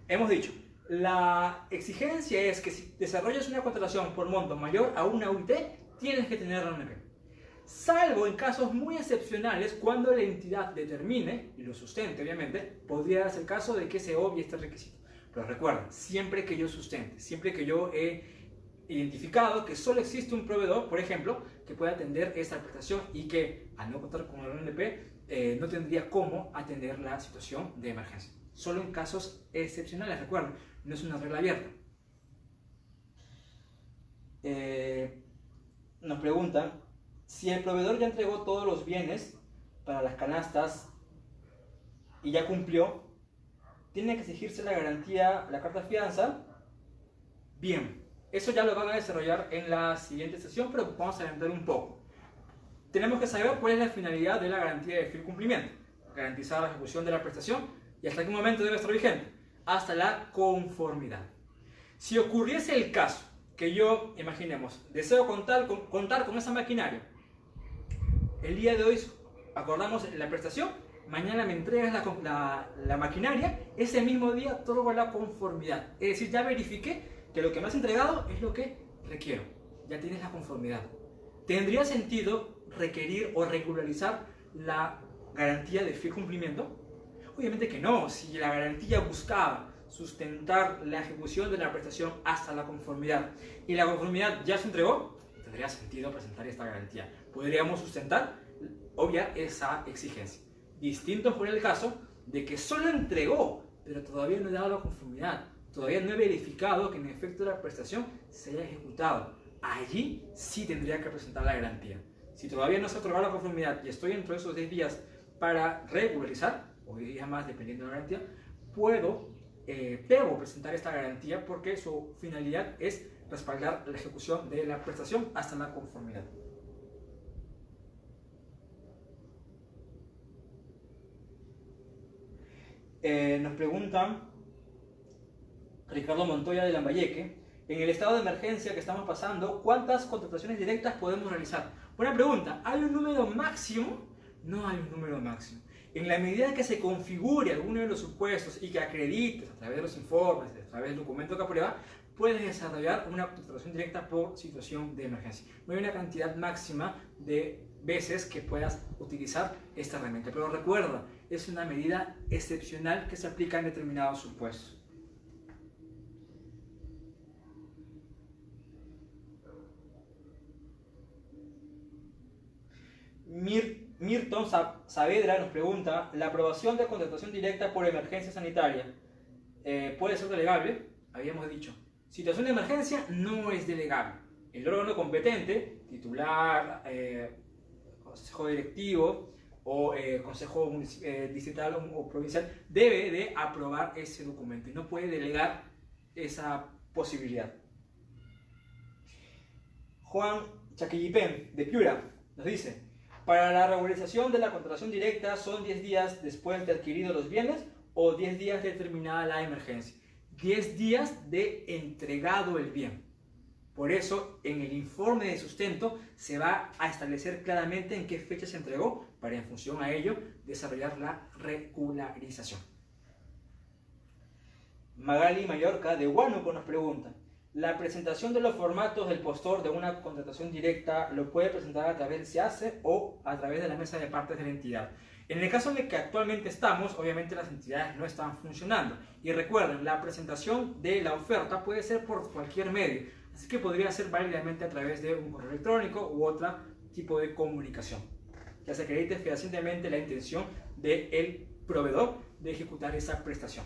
Hemos dicho, la exigencia es que si desarrollas una contratación por monto mayor a una UIT, tienes que tener RNP. Salvo en casos muy excepcionales, cuando la entidad determine, y lo sustente obviamente, podría darse el caso de que se obvie este requisito. Pero recuerden, siempre que yo sustente, siempre que yo he identificado que solo existe un proveedor, por ejemplo, que pueda atender esta prestación y que al no contar con el RNP no tendría cómo atender la situación de emergencia. Solo en casos excepcionales, recuerden, no es una regla abierta. Nos preguntan: si el proveedor ya entregó todos los bienes para las canastas y ya cumplió, ¿tiene que exigirse la garantía, la carta fianza? Bien, eso ya lo van a desarrollar en la siguiente sesión, pero vamos a adelantar un poco. Tenemos que saber cuál es la finalidad de la garantía de fiel cumplimiento: garantizar la ejecución de la prestación. ¿Y hasta qué momento debe estar vigente? Hasta la conformidad. Si ocurriese el caso que yo, imaginemos, deseo contar con esa maquinaria, el día de hoy acordamos la prestación, mañana me entregas la maquinaria, ese mismo día otorgo la conformidad. Es decir, ya verifiqué que lo que me has entregado es lo que requiero. Ya tienes la conformidad. ¿Tendría sentido requerir o regularizar la garantía de fiel cumplimiento? Obviamente que no. Si la garantía buscaba sustentar la ejecución de la prestación hasta la conformidad y la conformidad ya se entregó, tendría sentido presentar esta garantía. Podríamos sustentar, obviar esa exigencia. Distinto fue el caso de que solo entregó, pero todavía no he dado la conformidad. Todavía no he verificado que en efecto la prestación se haya ejecutado. Allí sí tendría que presentar la garantía. Si todavía no se ha otorgado la conformidad y estoy dentro de esos 10 días para regularizar, o 10 días más dependiendo de la garantía, debo presentar esta garantía porque su finalidad es respaldar la ejecución de la prestación hasta la conformidad. Nos preguntan Ricardo Montoya de Lambayeque, en el estado de emergencia que estamos pasando, ¿cuántas contrataciones directas podemos realizar? Buena pregunta. ¿Hay un número máximo? No hay un número máximo. En la medida que se configure alguno de los supuestos y que acredites a través de los informes, a través del documento que aprueba, puedes desarrollar una contratación directa por situación de emergencia. No hay una cantidad máxima de veces que puedas utilizar esta herramienta, pero recuerda, es una medida excepcional que se aplica en determinados supuestos. Mirton Saavedra nos pregunta, ¿la aprobación de contratación directa por emergencia sanitaria puede ser delegable? Habíamos dicho, situación de emergencia no es delegable. El órgano competente, titular, consejo directivo o consejo distrital o provincial, debe de aprobar ese documento y no puede delegar esa posibilidad. Juan Chaquillipén, de Piura, nos dice, para la regularización de la contratación directa son 10 días después de adquiridos los bienes o 10 días de terminada la emergencia. 10 días de entregado el bien. Por eso, en el informe de sustento se va a establecer claramente en qué fecha se entregó para, en función a ello, desarrollar la regularización. Magali Mallorca, de Huánuco, nos pregunta, ¿la presentación de los formatos del postor de una contratación directa lo puede presentar a través del SEACE o a través de la mesa de partes de la entidad? En el caso en el que actualmente estamos, obviamente las entidades no están funcionando. Y recuerden, la presentación de la oferta puede ser por cualquier medio. Así que podría ser válidamente a través de un correo electrónico u otro tipo de comunicación. Que se acredite fehacientemente la intención del proveedor de ejecutar esa prestación.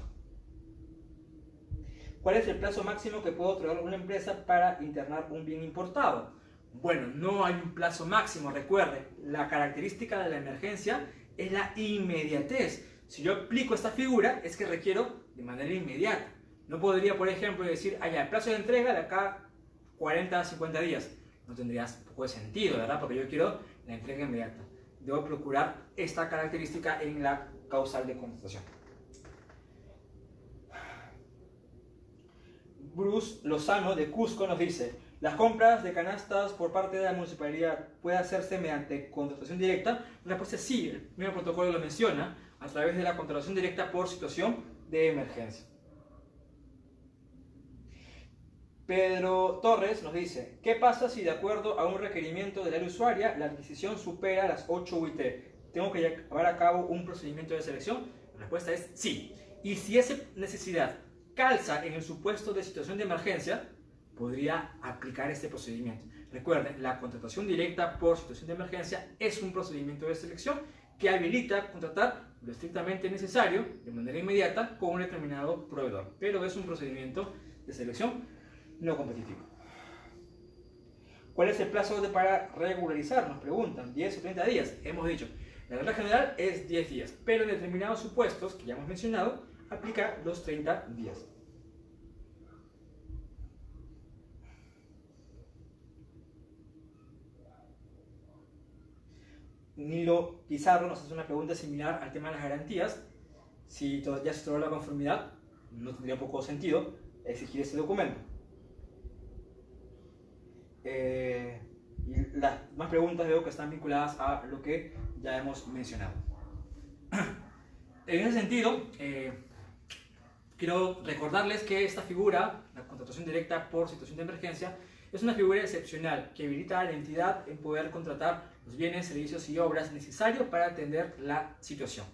¿Cuál es el plazo máximo que puede otorgar una empresa para internar un bien importado? Bueno, no hay un plazo máximo. Recuerden, la característica de la emergencia es la inmediatez. Si yo aplico esta figura, es que requiero de manera inmediata. No podría, por ejemplo, decir, el plazo de entrega de acá 40 a 50 días. No tendría un poco de sentido, ¿verdad? Porque yo quiero la entrega inmediata. Debo procurar esta característica en la causal de contratación. Bruce Lozano de Cusco nos dice, ¿las compras de canastas por parte de la municipalidad puede hacerse mediante contratación directa? La respuesta es sí, el mismo protocolo lo menciona, a través de la contratación directa por situación de emergencia. Pedro Torres nos dice, ¿qué pasa si de acuerdo a un requerimiento de la área usuaria la adquisición supera las 8 UIT? ¿Tengo que llevar a cabo un procedimiento de selección? La respuesta es sí. Y si esa necesidad calza en el supuesto de situación de emergencia, podría aplicar este procedimiento. Recuerden, la contratación directa por situación de emergencia es un procedimiento de selección que habilita contratar lo estrictamente necesario de manera inmediata con un determinado proveedor, pero es un procedimiento de selección no competitivo. ¿Cuál es el plazo para regularizar? Nos preguntan, 10 o 30 días. Hemos dicho, la regla general es 10 días, pero en determinados supuestos que ya hemos mencionado, aplica los 30 días. Nilo Pizarro nos hace una pregunta similar al tema de las garantías. Si ya se otorgó la conformidad, no tendría poco sentido exigir ese documento. Y las más preguntas veo que están vinculadas a lo que ya hemos mencionado. En ese sentido, quiero recordarles que esta figura, la contratación directa por situación de emergencia, es una figura excepcional que habilita a la entidad en poder contratar los bienes, servicios y obras necesarios para atender la situación.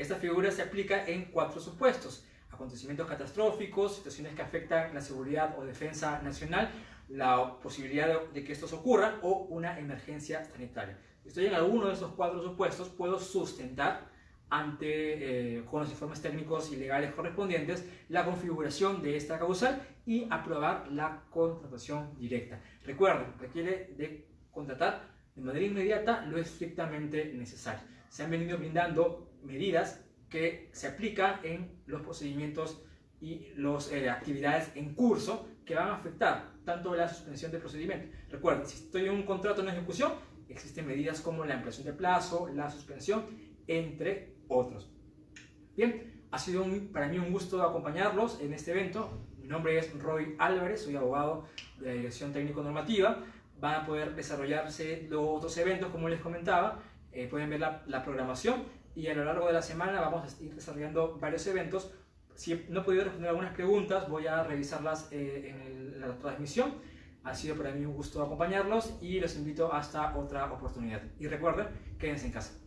Esta figura se aplica en 4 supuestos: acontecimientos catastróficos, situaciones que afectan la seguridad o defensa nacional, la posibilidad de que estos ocurran o una emergencia sanitaria. Si estoy en alguno de esos 4 supuestos, puedo sustentar con los informes técnicos y legales correspondientes la configuración de esta causal y aprobar la contratación directa. Recuerden, requiere de contratar de manera inmediata lo estrictamente necesario. Se han venido brindando medidas que se aplican en los procedimientos y las actividades en curso que van a afectar tanto la suspensión del procedimiento. Recuerden, si estoy en un contrato en ejecución, existen medidas como la ampliación de plazo, la suspensión, entre otros. Bien, ha sido para mí un gusto acompañarlos en este evento. Mi nombre es Roy Álvarez, soy abogado de la Dirección Técnico Normativa. Van a poder desarrollarse los otros eventos, como les comentaba. Pueden ver la programación y a lo largo de la semana vamos a ir desarrollando varios eventos. Si no he podido responder algunas preguntas, voy a revisarlas en la transmisión. Ha sido para mí un gusto acompañarlos y los invito hasta otra oportunidad. Y recuerden, quédense en casa.